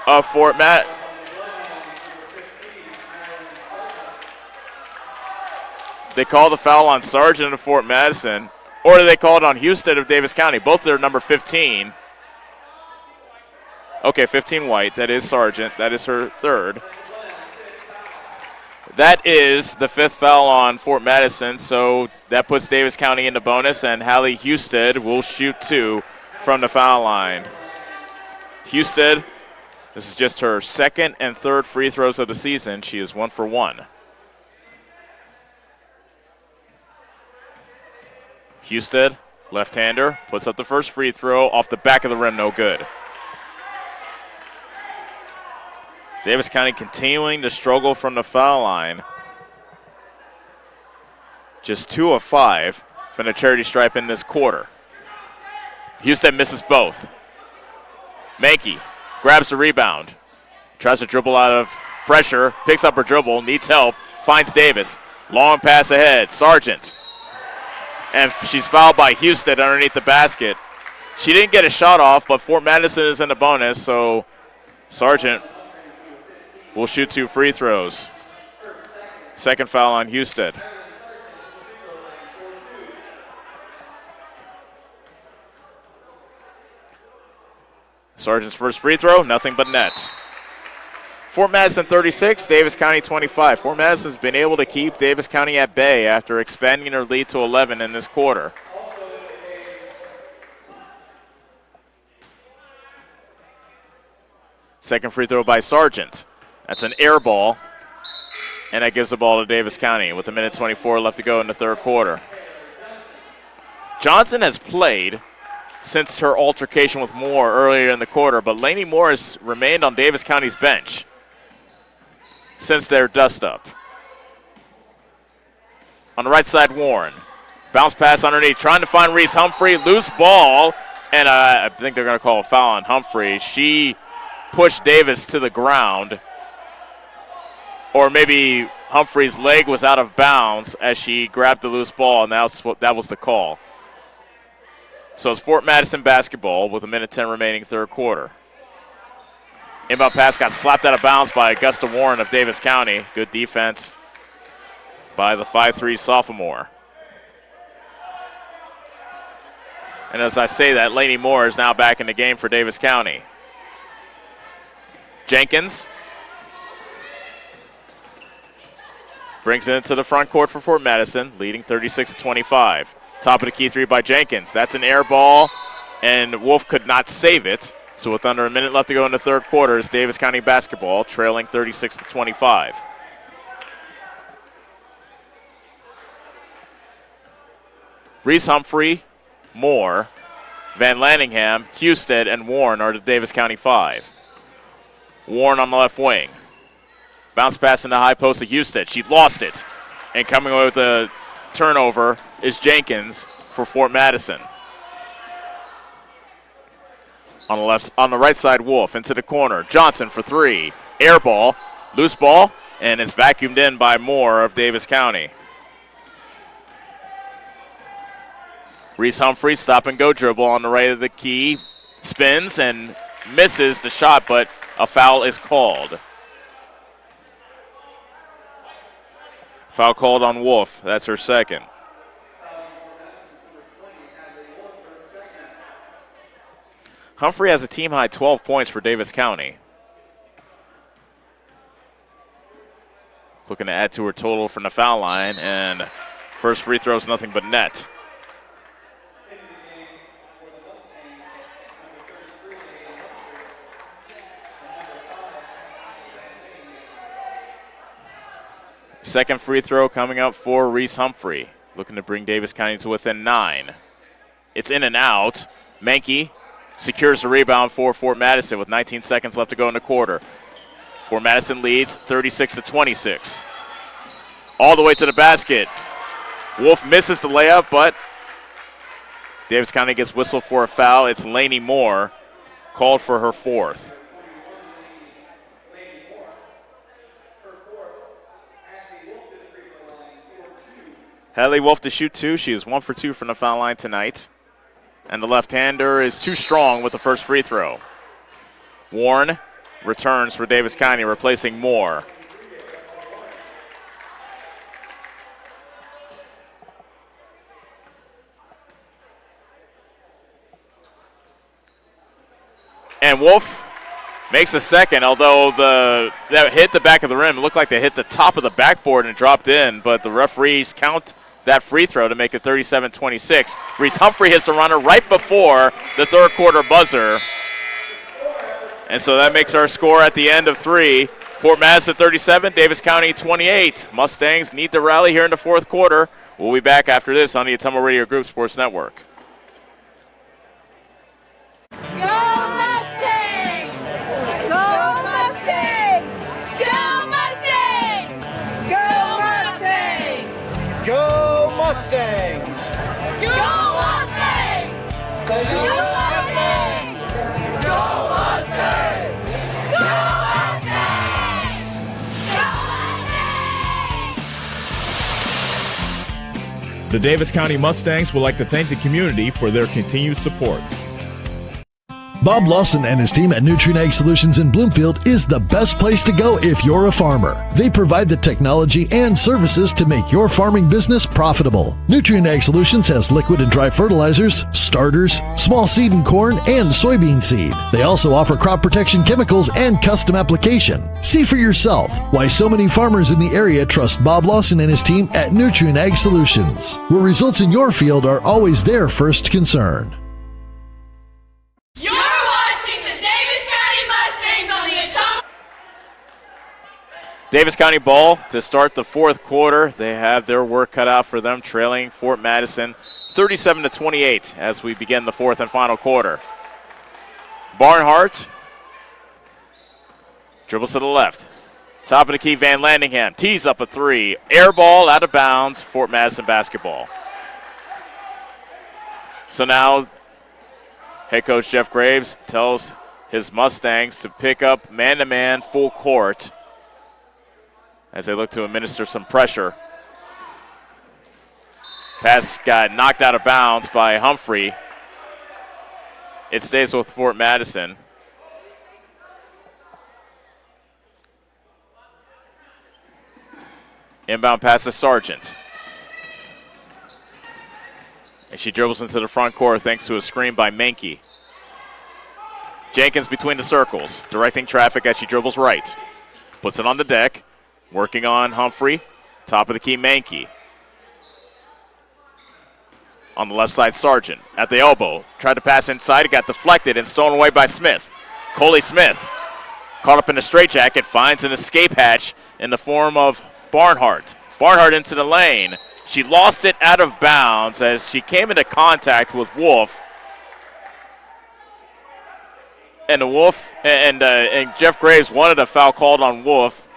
of Fort Matt. They call the foul on Sargent of Fort Madison, or do they call it on Houston of Davis County? Both their number 15. Okay, 15 White. That is Sargent. That is her third. That is the fifth foul on Fort Madison, so that puts Davis County in the bonus, and Hallie Husted will shoot 2 from the foul line. Husted, this is just her second and third free throws of the season. She is 1 for 1. Husted, left-hander, puts up the first free throw off the back of the rim, no good. Davis County continuing to struggle from the foul line. Just 2 of 5 from the charity stripe in this quarter. Houston misses both. Mankey grabs the rebound. Tries to dribble out of pressure. Picks up her dribble. Needs help. Finds Davis. Long pass ahead. Sargent. And she's fouled by Houston underneath the basket. She didn't get a shot off, but Fort Madison is in the bonus, so Sargent will shoot 2 free throws. Second foul on Houston. Sargent's first free throw, nothing but nets. Fort Madison 36, Davis County 25. Fort Madison's been able to keep Davis County at bay after expanding their lead to 11 in this quarter. Second free throw by Sargent. That's an air ball, and that gives the ball to Davis County with 1:24 left to go in the third quarter. Johnson has played since her altercation with Moore earlier in the quarter, but Lainey Moore has remained on Davis County's bench since their dust-up. On the right side, Warren. Bounce pass underneath, trying to find Reese Humphrey. Loose ball, and I think they're going to call a foul on Humphrey. She pushed Davis to the ground. Or maybe Humphrey's leg was out of bounds as she grabbed the loose ball, and that was the call. So it's Fort Madison basketball with 1:10 remaining third quarter. Inbound pass got slapped out of bounds by Augusta Warren of Davis County. Good defense by the 5'3" sophomore. And as I say that, Lainey Moore is now back in the game for Davis County. Jenkins brings it into the front court for Fort Madison, leading 36-25. Top of the key 3 by Jenkins. That's an air ball, and Wolf could not save it. So with under a minute left to go in the third quarter, it's Davis County basketball, trailing 36-25. Reese Humphrey, Moore, Van Lanningham, Husted, and Warren are the Davis County 5. Warren on the left wing. Bounce pass in the high post to Husted. She lost it. And coming away with a turnover is Jenkins for Fort Madison. On the right side, Wolf into the corner. Johnson for 3. Air ball, loose ball, and it's vacuumed in by Moore of Davis County. Reese Humphrey, stop and go dribble on the right of the key. Spins and misses the shot, but a foul is called. Foul called on Wolf. That's her second. Humphrey has a team-high 12 points for Davis County. Looking to add to her total from the foul line, and first free throw is nothing but net. Second free throw coming up for Reese Humphrey, looking to bring Davis County to within 9. It's in and out. Mankey secures the rebound for Fort Madison with 19 seconds left to go in the quarter. Fort Madison leads 36-26. All the way to the basket. Wolf misses the layup, but Davis County gets whistled for a foul. It's Lainey Moore called for her fourth. Hallie Wolf to shoot two. She is 1 for 2 from the foul line tonight. And the left-hander is too strong with the first free throw. Warren returns for Davis County, replacing Moore. And Wolf makes a second, although that hit the back of the rim. It looked like they hit the top of the backboard and dropped in, but the referees count that free throw to make it 37-26. Reese Humphrey hits the runner right before the third quarter buzzer. And so that makes our score at the end of 3. Fort Madison 37, Davis County 28. Mustangs need to rally here in the fourth quarter. We'll be back after this on the Atomo Radio Group Sports Network. Go Mustangs! Go Mustangs! Go Mustangs! Go Mustangs! Go Mustangs! Go Mustangs! Go Mustangs! Go Mustangs! Go Mustangs! The Davis County Mustangs would like to thank the community for their continued support. Bob Lawson and his team at Nutrient Ag Solutions in Bloomfield is the best place to go if you're a farmer. They provide the technology and services to make your farming business profitable. Nutrient Ag Solutions has liquid and dry fertilizers, starters, small seed and corn, and soybean seed. They also offer crop protection chemicals and custom application. See for yourself why so many farmers in the area trust Bob Lawson and his team at Nutrient Ag Solutions, where results in your field are always their first concern. You're watching the Davis County Mustangs on the Atomo. Davis County ball to start the fourth quarter. They have their work cut out for them, trailing Fort Madison 37-28 as we begin the fourth and final quarter. Barnhart dribbles to the left. Top of the key, Van Landingham tees up a three. Air ball out of bounds, Fort Madison basketball. So now head coach Jeff Graves tells his Mustangs to pick up man-to-man full court as they look to administer some pressure. Pass got knocked out of bounds by Humphrey. It stays with Fort Madison. Inbound pass to Sargent. And she dribbles into the front court thanks to a screen by Menke. Jenkins between the circles, directing traffic as she dribbles right. Puts it on the deck, working on Humphrey. Top of the key, Menke. On the left side, Sargent at the elbow. Tried to pass inside, it got deflected and stolen away by Smith. Coley Smith, caught up in a straitjacket, finds an escape hatch in the form of Barnhart. Barnhart into the lane. She lost it out of bounds as she came into contact with Wolf. And the Wolf and Jeff Graves wanted a foul called on Wolf,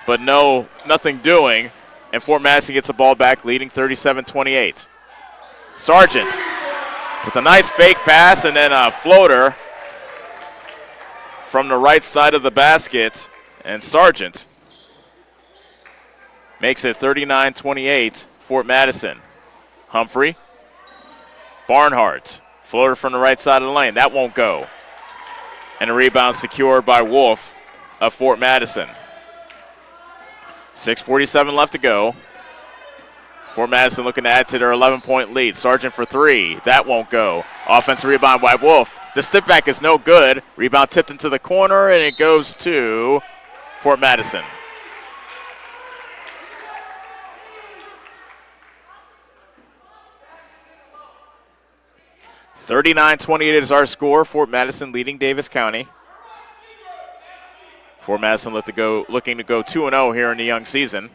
but nothing doing. And Fort Madison gets the ball back, leading 37-28. Sargent with a nice fake pass and then a floater from the right side of the basket. And Sargent makes it 39-28. Fort Madison. Humphrey. Barnhart. Floater from the right side of the lane. That won't go. And a rebound secured by Wolf of Fort Madison. 6:47 left to go. Fort Madison looking to add to their 11-point lead. Sargent for three. That won't go. Offensive rebound by Wolf. The step back is no good. Rebound tipped into the corner, and it goes to Fort Madison. $39-28 is our score. Fort Madison leading Davis County. Fort Madison looking to go 2-0 here in the young season.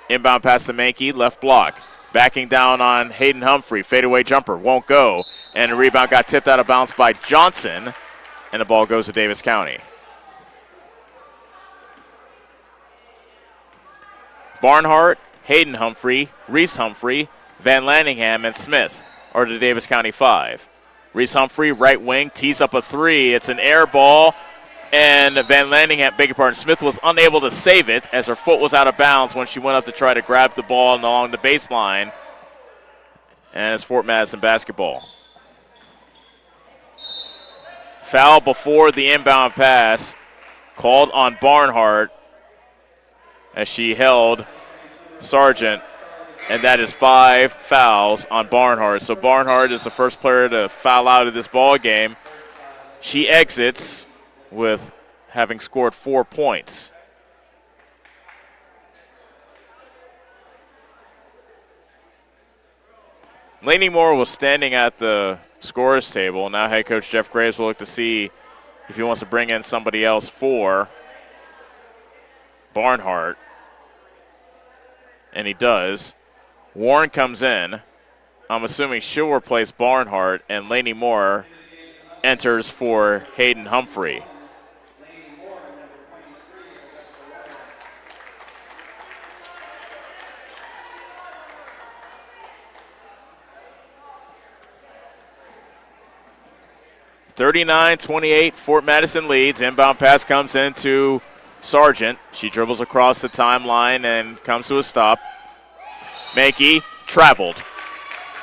Inbound pass to Menke, left block. Backing down on Hayden Humphrey. Fadeaway jumper, won't go. And the rebound got tipped out of bounds by Johnson. And the ball goes to Davis County. Barnhart, Hayden Humphrey, Reese Humphrey, Van Landingham, and Smith or the Davis County 5. Reese Humphrey, right wing, tees up a three. It's an air ball, and Van Landingham, beg your pardon, Smith was unable to save it as her foot was out of bounds when she went up to try to grab the ball along the baseline. And it's Fort Madison basketball. Foul before the inbound pass called on Barnhart as she held Sargent, and that is 5 fouls on Barnhart. So Barnhart is the first player to foul out of this ball game. She exits with having scored 4 points. Lainey Moore was standing at the scorer's table. Now head coach Jeff Graves will look to see if he wants to bring in somebody else for Barnhart. And he does. Warren comes in. I'm assuming she'll replace Barnhart, and Lainey Moore enters for Hayden Humphrey. (39-28), Fort Madison leads. Inbound pass comes into Sargent. She dribbles across the timeline and comes to a stop. Mankey traveled.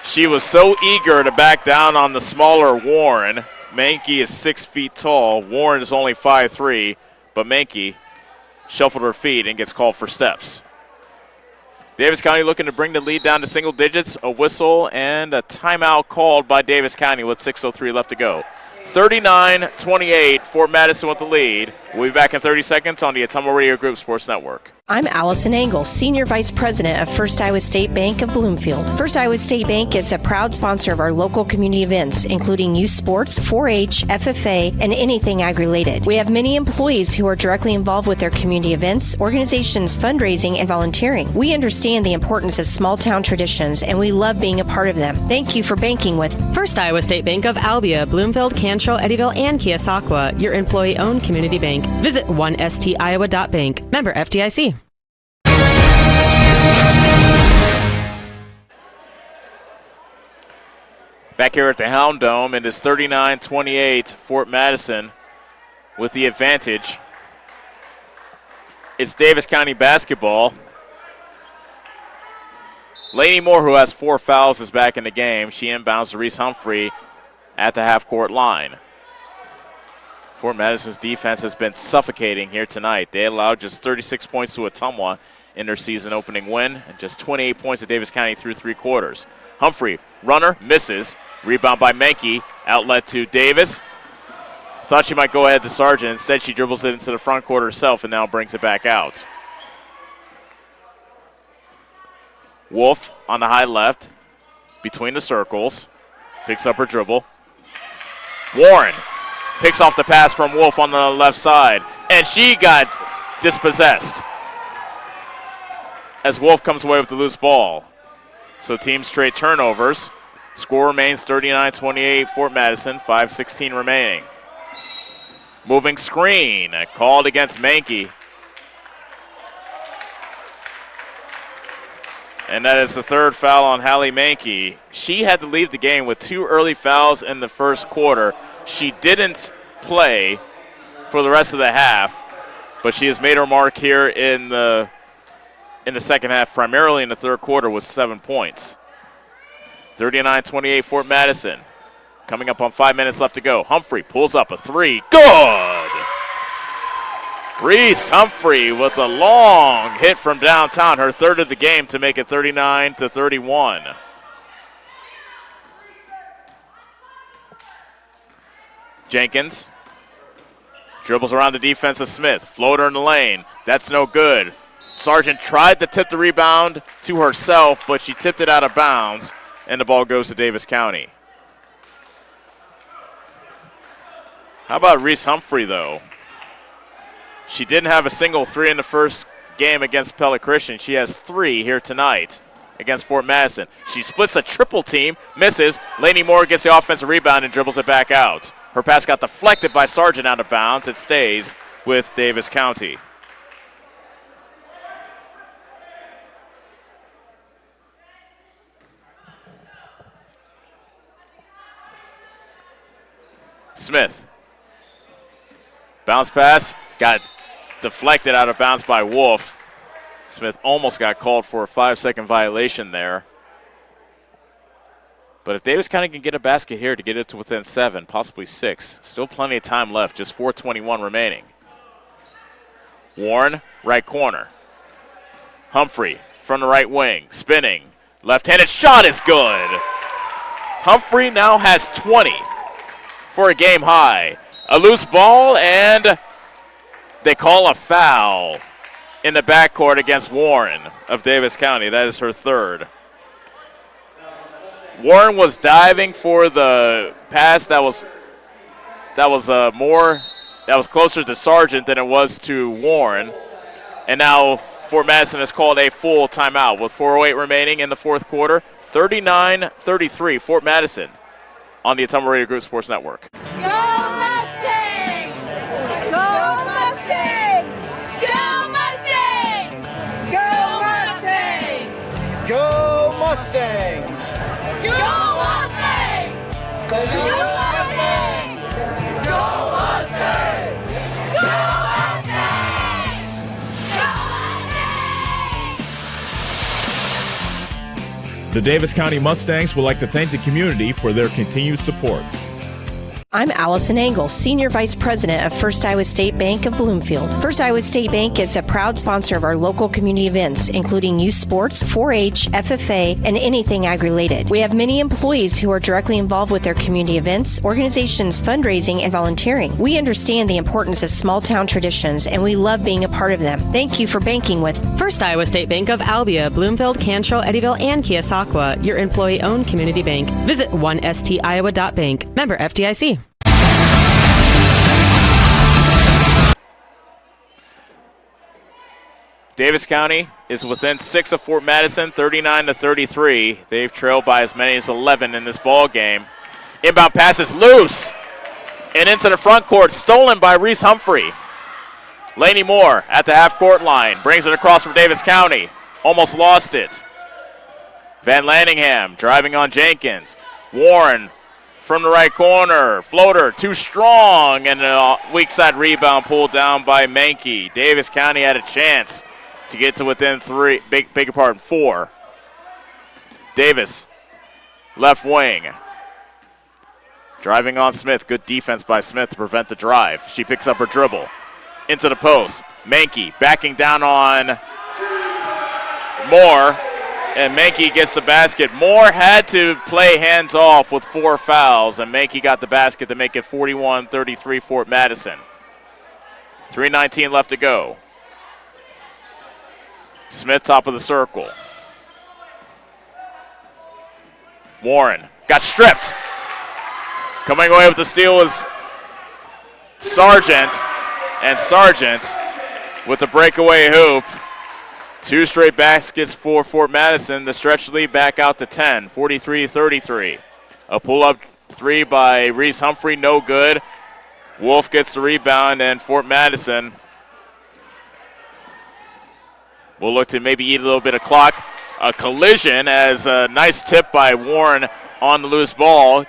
She was so eager to back down on the smaller Warren. Mankey is 6 feet tall. Warren is only 5'3", but Mankey shuffled her feet and gets called for steps. Davis County looking to bring the lead down to single digits. A whistle and a timeout called by Davis County with 6:03 left to go. 39-28, Fort Madison with the lead. We'll be back in 30 seconds on the Ottumwa Radio Group Sports Network. I'm Allison Engel, Senior Vice President of First Iowa State Bank of Bloomfield. First Iowa State Bank is a proud sponsor of our local community events, including youth sports, 4-H, FFA, and anything ag-related. We have many employees who are directly involved with their community events, organizations, fundraising, and volunteering. We understand the importance of small-town traditions, and we love being a part of them. Thank you for banking with First Iowa State Bank of Albia, Bloomfield, Cantrell, Eddyville, and Keosauqua, your employee-owned community bank. Visit 1stiowa.bank. Member FDIC. Back here at the Hound Dome, it is 39-28, Fort Madison with the advantage. It's Davis County basketball. Lainey Moore, who has 4 fouls, is back in the game. She inbounds to Reese Humphrey at the half-court line. Fort Madison's defense has been suffocating here tonight. They allowed just 36 points to Ottumwa in their season opening win, and just 28 points to Davis County through 3 quarters. Humphrey, runner, misses. Rebound by Mankey. Outlet to Davis. Thought she might go ahead to Sargent. Instead, she dribbles it into the front court herself and now brings it back out. Wolf on the high left, between the circles. Picks up her dribble. Warren picks off the pass from Wolf on the left side, and she got dispossessed as Wolf comes away with the loose ball. So team straight turnovers. Score remains 39-28, Fort Madison, 5:16 remaining. Moving screen, called against Mankey. And that is the 3rd foul on Hallie Mankey. She had to leave the game with 2 early fouls in the first quarter. She didn't play for the rest of the half, but she has made her mark here in the second half, primarily in the 3rd quarter, with 7 points. 39-28, Fort Madison. Coming up on 5 minutes left to go. Humphrey pulls up a 3. Good! Reese Humphrey with a long hit from downtown, her 3rd of the game, to make it 39-31. Jenkins dribbles around the defense of Smith. Floater in the lane. That's no good. Sargent tried to tip the rebound to herself, but she tipped it out of bounds, and the ball goes to Davis County. How about Reese Humphrey, though? She didn't have a single 3 in the first game against Pella Christian. She has 3 here tonight against Fort Madison. She splits a triple team, misses. Lainey Moore gets the offensive rebound and dribbles it back out. Her pass got deflected by Sargent out of bounds. It stays with Davis County. Smith. Bounce pass, got deflected out of bounds by Wolf. Smith almost got called for a 5-second violation there. But if Davis County can get a basket here to get it to within 7, possibly 6, still plenty of time left, just 4:21 remaining. Warren, right corner. Humphrey from the right wing, spinning. Left-handed shot is good. Humphrey now has 20 for a game high. A loose ball, and they call a foul in the backcourt against Warren of Davis County. That is her third. Warren was diving for the pass that was closer to Sargent than it was to Warren. And now Fort Madison has called a full timeout with 4:08 remaining in the fourth quarter. 39-33, Fort Madison on the Ottumwa Radio Group Sports Network. Go Mustangs! Go Mustangs! Go Mustangs! Go Mustangs! Go Mustangs! Go Mustangs! Go Mustangs! Go Mustangs! Go Mustangs! The Davis County Mustangs would like to thank the community for their continued support. I'm Allison Engel, Senior Vice President of First Iowa State Bank of Bloomfield. First Iowa State Bank is a proud sponsor of our local community events, including youth sports, 4-H, FFA, and anything ag-related. We have many employees who are directly involved with their community events, organizations, fundraising, and volunteering. We understand the importance of small-town traditions, and we love being a part of them. Thank you for banking with First Iowa State Bank of Albia, Bloomfield, Cantrell, Eddyville, and Keosauqua, your employee-owned community bank. Visit 1stiowa.bank. Member FDIC. Davis County is within 6 of Fort Madison, 39-33. They've trailed by as many as 11 in this ball game. Inbound pass is loose and into the front court, stolen by Reese Humphrey. Laney Moore at the half-court line, brings it across from Davis County. Almost lost it. Van Lanningham driving on Jenkins. Warren from the right corner, floater too strong, and a weak side rebound pulled down by Mankey. Davis County had a chance to get to within 4. Davis, left wing. Driving on Smith. Good defense by Smith to prevent the drive. She picks up her dribble. Into the post. Mankey backing down on Moore. And Mankey gets the basket. Moore had to play hands off with 4 fouls. And Mankey got the basket to make it 41-33 Fort Madison. 3:19 left to go. Smith, top of the circle. Warren got stripped. Coming away with the steal was Sargent. And Sargent with the breakaway hoop. 2 straight baskets for Fort Madison. The stretch lead back out to 10, 43-33. A pull-up 3 by Reese Humphrey, no good. Wolf gets the rebound, and Fort Madison will look to maybe eat a little bit of clock. A collision as a nice tip by Warren on the loose ball.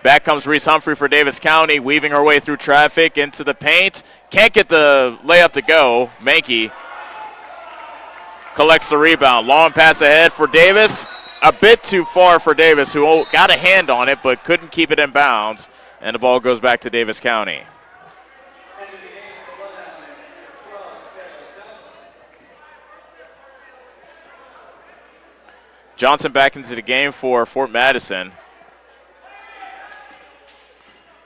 Back comes Reese Humphrey for Davis County, weaving her way through traffic into the paint. Can't get the layup to go. Mankey collects the rebound. Long pass ahead for Davis. A bit too far for Davis, who got a hand on it but couldn't keep it in bounds. And the ball goes back to Davis County. Johnson back into the game for Fort Madison.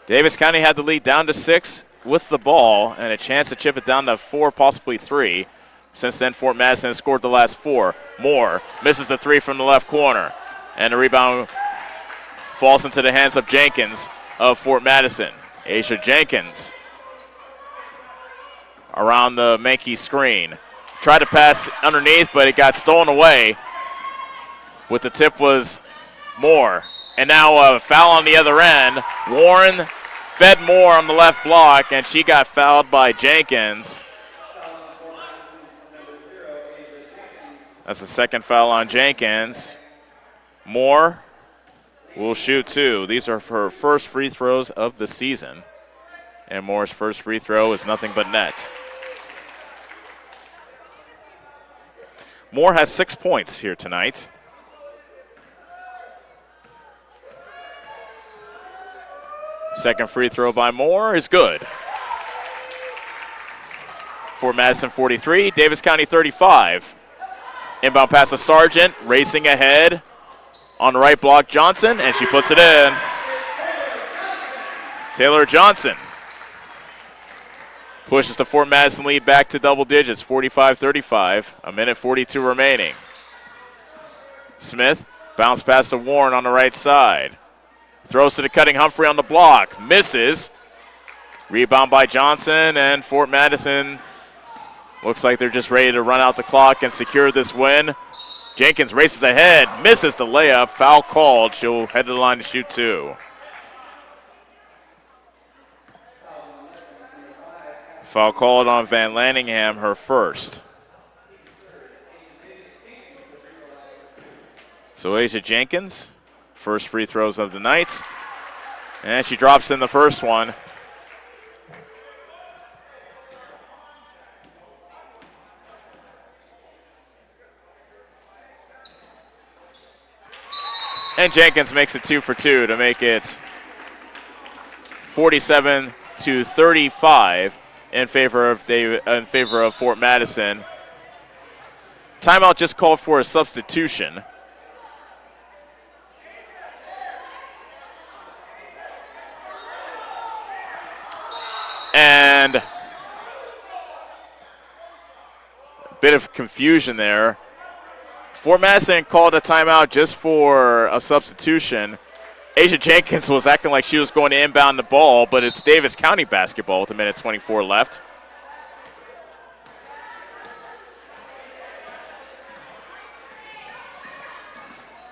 Davis County had the lead down to 6 with the ball and a chance to chip it down to 4, possibly 3. Since then, Fort Madison has scored the last 4. Moore misses the 3 from the left corner. And the rebound falls into the hands of Jenkins of Fort Madison. Asia Jenkins around the Mankey screen. Tried to pass underneath, but it got stolen away. With the tip was Moore. And now a foul on the other end. Warren fed Moore on the left block, and she got fouled by Jenkins. That's the second foul on Jenkins. Moore will shoot 2. These are her first free throws of the season. And Moore's first free throw is nothing but net. Moore has 6 points here tonight. Second free throw by Moore is good. For Madison 43, Davis County 35. Inbound pass to Sargent, racing ahead. On the right block, Johnson, and she puts it in. Taylor Johnson pushes the Fort Madison lead back to double digits, 45-35. A minute 42 remaining. Smith, bounce pass to Warren on the right side. Throws to the cutting Humphrey on the block. Misses. Rebound by Johnson, and Fort Madison looks like they're just ready to run out the clock and secure this win. Jenkins races ahead, misses the layup. Foul called. She'll head to the line to shoot 2. Foul called on Van Lanningham, her first. So Asia Jenkins, first free throws of the night. And she drops in the first one. And Jenkins makes it 2 for 2 to make it 47-35 in favor of Fort Madison. Timeout just called for a substitution. And a bit of confusion there. Fort Madison called a timeout just for a substitution. Asia Jenkins was acting like she was going to inbound the ball, but it's Davis County basketball with a minute 24 left.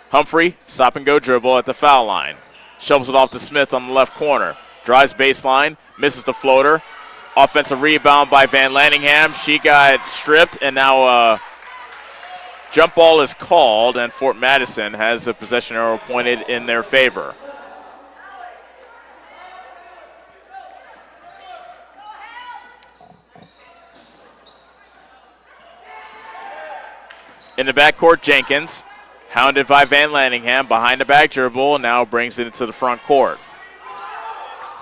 Humphrey, stop and go dribble at the foul line. Shovels it off to Smith on the left corner. Drives baseline, misses the floater. Offensive rebound by Van Lanningham. She got stripped, and now jump ball is called, and Fort Madison has a possession arrow pointed in their favor. In the backcourt, Jenkins, hounded by Van Lanningham, behind the back dribble, and now brings it into the front court.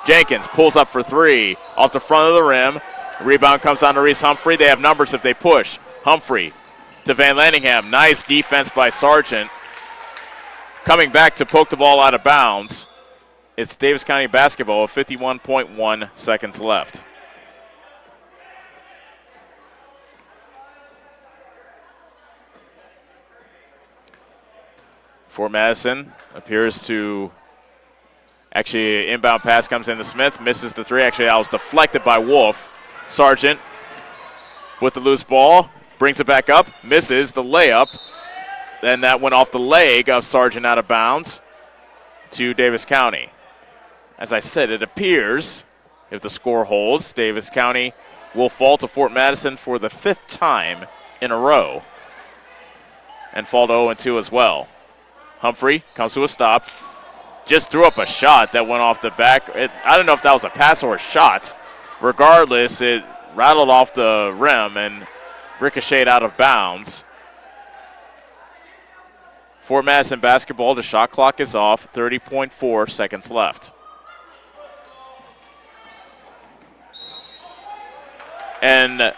Jenkins pulls up for 3, off the front of the rim. Rebound comes down to Reese Humphrey. They have numbers if they push. Humphrey to Van Lanningham. Nice defense by Sargent. Coming back to poke the ball out of bounds. It's Davis County basketball with 51.1 seconds left. Fort Madison appears to actually, inbound pass comes into Smith, misses the 3. Actually, that was deflected by Wolf. Sargent with the loose ball, brings it back up, misses the layup. Then that went off the leg of Sargent out of bounds to Davis County. As I said, it appears, if the score holds, Davis County will fall to Fort Madison for the 5th time in a row and fall to 0-2 as well. Humphrey comes to a stop. Just threw up a shot that went off the back. I don't know if that was a pass or a shot. Regardless, it rattled off the rim and ricocheted out of bounds. Fort Madison basketball, the shot clock is off, 30.4 seconds left. And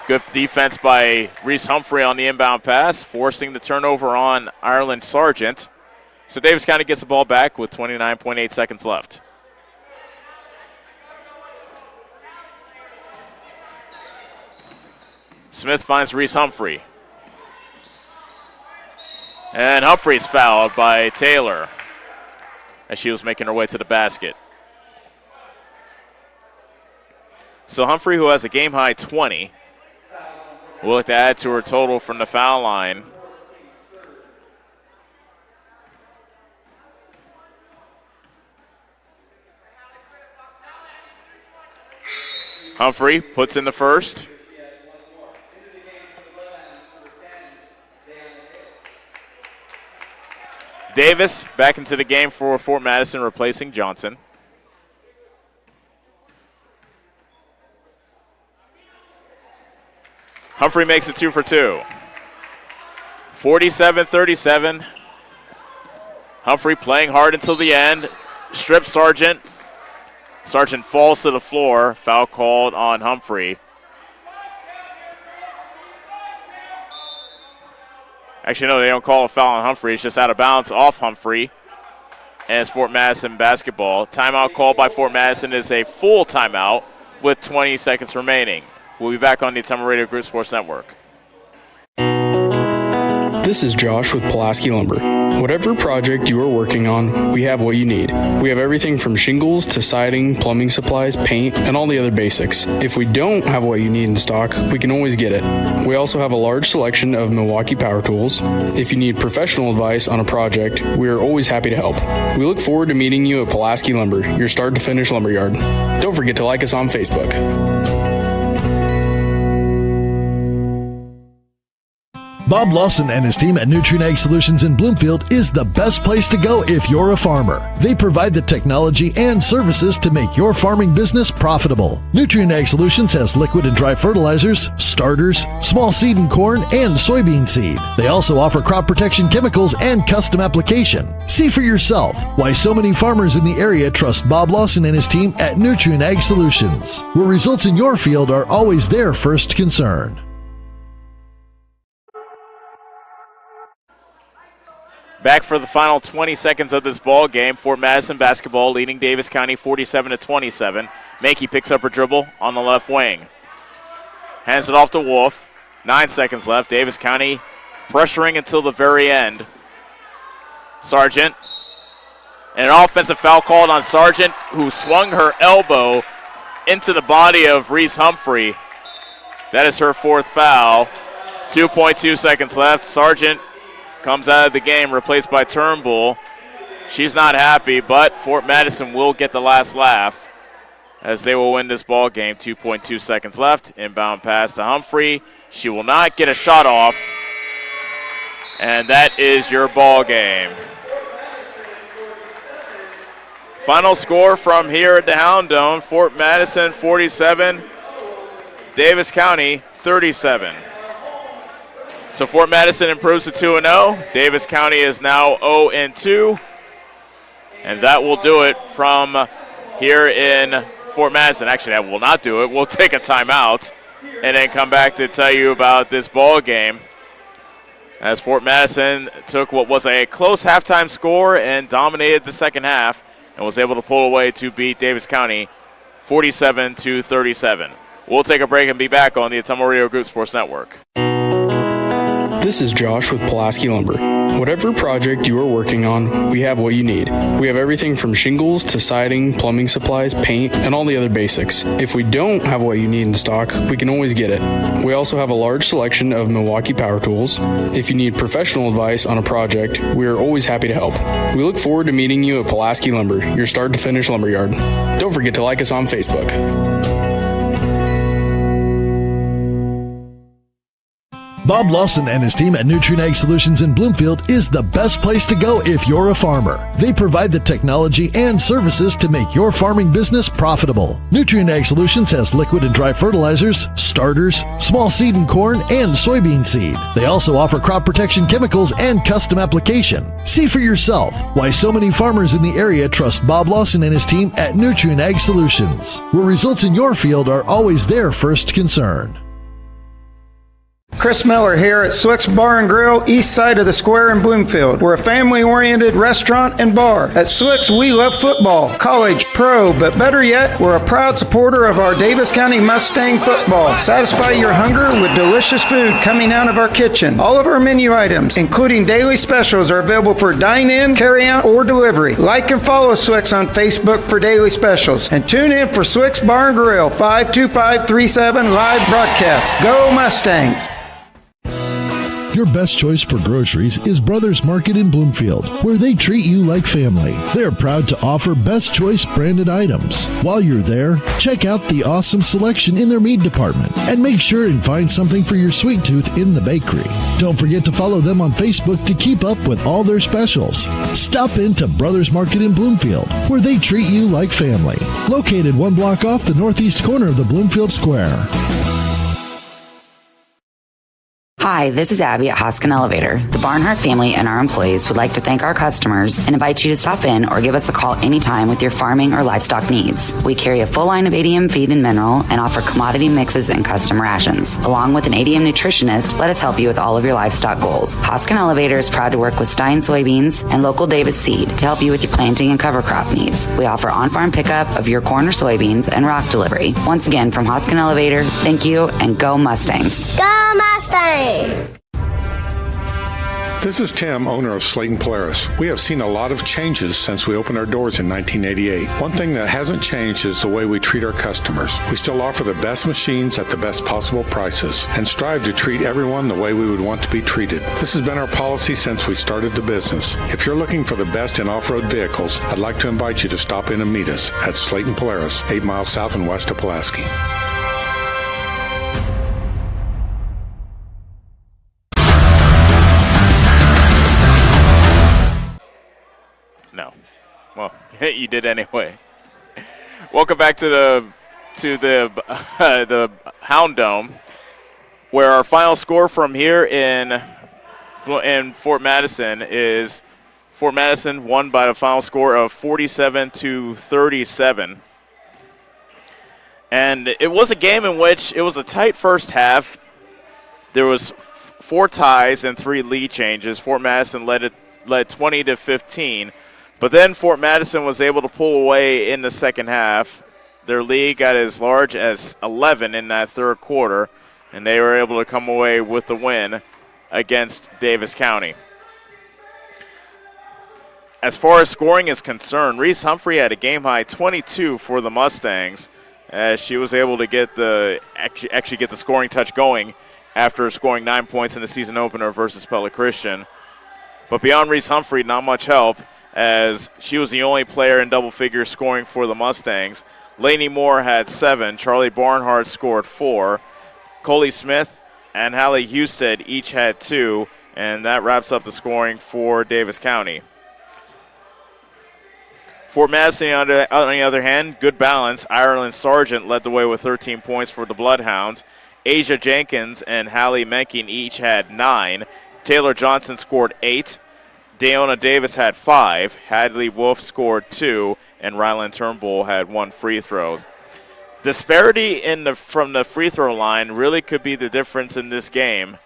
good defense by Reese Humphrey on the inbound pass, forcing the turnover on Ireland Sargent. So Davis County gets the ball back with 29.8 seconds left. Smith finds Reese Humphrey. And Humphrey's fouled by Taylor as she was making her way to the basket. So Humphrey, who has a game-high 20, will look to add to her total from the foul line. Humphrey puts in the first. Davis back into the game for Fort Madison, replacing Johnson. Humphrey makes it 2 for 2. 47-37. Humphrey playing hard until the end. Strips Sargent. Sargent falls to the floor. Foul called on Humphrey. Actually, no, they don't call a foul on Humphrey. It's just out of bounds off Humphrey. And it's Fort Madison basketball. Timeout called by Fort Madison is a full timeout with 20 seconds remaining. We'll be back on the Ottumwa Radio Group Sports Network. This is Josh with Pulaski Lumber. Whatever project you are working on, we have what you need. We have everything from shingles to siding, plumbing supplies, paint, and all the other basics. If we don't have what you need in stock, we can always get it. We also have a large selection of Milwaukee power tools. If you need professional advice on a project, we are always happy to help. We look forward to meeting you at Pulaski Lumber, your start-to-finish lumberyard. Don't forget to like us on Facebook. Bob Lawson and his team at Nutrien Ag Solutions in Bloomfield is the best place to go if you're a farmer. They provide the technology and services to make your farming business profitable. Nutrien Ag Solutions has liquid and dry fertilizers, starters, small seed and corn, and soybean seed. They also offer crop protection chemicals and custom application. See for yourself why so many farmers in the area trust Bob Lawson and his team at Nutrien Ag Solutions, where results in your field are always their first concern. Back for the final 20 seconds of this ball game. Fort Madison basketball leading Davis County 47-27. Mankey picks up her dribble on the left wing. Hands it off to Wolf. 9 seconds left. Davis County pressuring until the very end. Sargent. And an offensive foul called on Sargent, who swung her elbow into the body of Reese Humphrey. That is her fourth foul. 2.2 seconds left. Sargent comes out of the game, replaced by Turnbull. She's not happy, but Fort Madison will get the last laugh as they will win this ball game. 2.2 seconds left. Inbound pass to Humphrey. She will not get a shot off. And that is your ball game. Final score from here at the Hound Dome: Fort Madison 47, Davis County 37. So Fort Madison improves to 2-0. Davis County is now 0-2. And that will do it from here in Fort Madison. Actually, that will not do it. We'll take a timeout and then come back to tell you about this ball game, as Fort Madison took what was a close halftime score and dominated the second half and was able to pull away to beat Davis County 47-37. We'll take a break and be back on the Ottumwa Radio Group Sports Network. This is Josh with Pulaski Lumber. Whatever project you are working on, we have what you need. We have everything from shingles to siding, plumbing supplies, paint, and all the other basics. If we don't have what you need in stock, we can always get it. We also have a large selection of Milwaukee power tools. If you need professional advice on a project, we are always happy to help. We look forward to meeting you at Pulaski Lumber, your start-to-finish lumberyard. Don't forget to like us on Facebook. Bob Lawson and his team at Nutrien Ag Solutions in Bloomfield is the best place to go if you're a farmer. They provide the technology and services to make your farming business profitable. Nutrien Ag Solutions has liquid and dry fertilizers, starters, small seed and corn, and soybean seed. They also offer crop protection chemicals and custom application. See for yourself why so many farmers in the area trust Bob Lawson and his team at Nutrien Ag Solutions, where results in your field are always their first concern. Chris Miller here at Slick's Bar and Grill, east side of the square in Bloomfield. We're a family-oriented restaurant and bar. At Slick's, we love football, college, pro, but better yet, we're a proud supporter of our Davis County Mustang football. Satisfy your hunger with delicious food coming out of our kitchen. All of our menu items, including daily specials, are available for dine-in, carry-out, or delivery. Like and follow Slick's on Facebook for daily specials. And tune in for Slick's Bar and Grill, 52537 live broadcast. Go Mustangs! Your best choice for groceries is Brothers Market in Bloomfield, where they treat you like family. They're proud to offer Best Choice branded items. While you're there, check out the awesome selection in their meat department and make sure and find something for your sweet tooth in the bakery. Don't forget to follow them on Facebook to keep up with all their specials. Stop into Brothers Market in Bloomfield, where they treat you like family. Located 1 block off the northeast corner of the Bloomfield Square. Hi, this is Abby at Hoskin Elevator. The Barnhart family and our employees would like to thank our customers and invite you to stop in or give us a call anytime with your farming or livestock needs. We carry a full line of ADM feed and mineral and offer commodity mixes and custom rations. Along with an ADM nutritionist, let us help you with all of your livestock goals. Hoskin Elevator is proud to work with Stein Soybeans and local Davis Seed to help you with your planting and cover crop needs. We offer on-farm pickup of your corn or soybeans and rock delivery. Once again, from Hoskin Elevator, thank you and go Mustangs. Go Mustang! This is Tim, owner of Slayton Polaris. We have seen a lot of changes since we opened our doors in 1988. One thing that hasn't changed is the way we treat our customers. We still offer the best machines at the best possible prices and strive to treat everyone the way we would want to be treated. This has been our policy since we started the business. If you're looking for the best in off-road vehicles, I'd like to invite you to stop in and meet us at Slayton Polaris, 8 miles south and west of Pulaski. No. Well, you did anyway. Welcome back to the Hound Dome, where our final score from here in Fort Madison is Fort Madison won by the final score of 47-37. And it was a game in which it was a tight first half. There was 4 ties and 3 lead changes. Fort Madison led 20-15. But then Fort Madison was able to pull away in the second half. Their lead got as large as 11 in that third quarter, and they were able to come away with the win against Davis County. As far as scoring is concerned, Reese Humphrey had a game-high 22 for the Mustangs, as she was able to get actually get the scoring touch going after scoring 9 points in the season opener versus Pella Christian. But beyond Reese Humphrey, not much help, as she was the only player in double figures scoring for the Mustangs. Lainey Moore had 7. Charlie Barnhart scored 4. Coley Smith and Hallie Husted each had 2. And that wraps up the scoring for Davis County. Fort Madison, on the other hand, good balance. Ireland Sargent led the way with 13 points for the Bloodhounds. Asia Jenkins and Hallie Menking each had 9. Taylor Johnson scored 8. Deona Davis had 5, Hadley Wolf scored 2, and Ryland Turnbull had 1 free throw. Disparity from the free throw line really could be the difference in this game,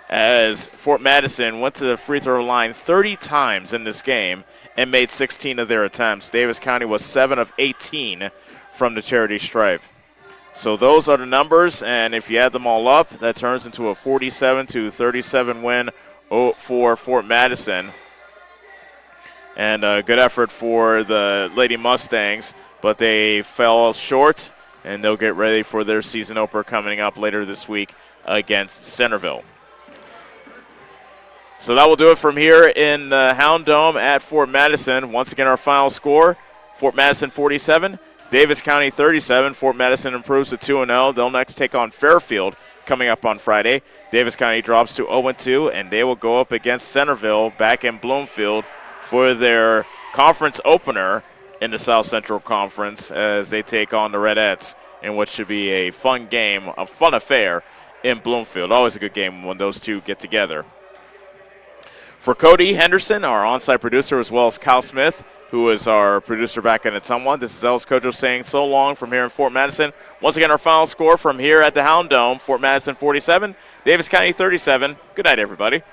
as Fort Madison went to the free throw line 30 times in this game and made 16 of their attempts. Davis County was 7 of 18 from the charity stripe. So those are the numbers, and if you add them all up, that turns into a 47-37 win for Fort Madison. And a good effort for the Lady Mustangs, but they fell short, and they'll get ready for their season opener coming up later this week against Centerville. So that will do it from here in the Hound Dome at Fort Madison. Once again, our final score, Fort Madison 47, Davis County 37. Fort Madison improves to 2-0. They'll next take on Fairfield coming up on Friday. Davis County drops to 0-2, and they will go up against Centerville back in Bloomfield for their conference opener in the South Central Conference as they take on the Redettes, in what should be a fun game, a fun affair in Bloomfield. Always a good game when those two get together. For Cody Henderson, our on-site producer, as well as Kyle Smith, who is our producer back in Ottumwa, this is Ellis Kojo saying so long from here in Fort Madison. Once again, our final score from here at the Hound Dome, Fort Madison 47, Davis County 37. Good night, everybody.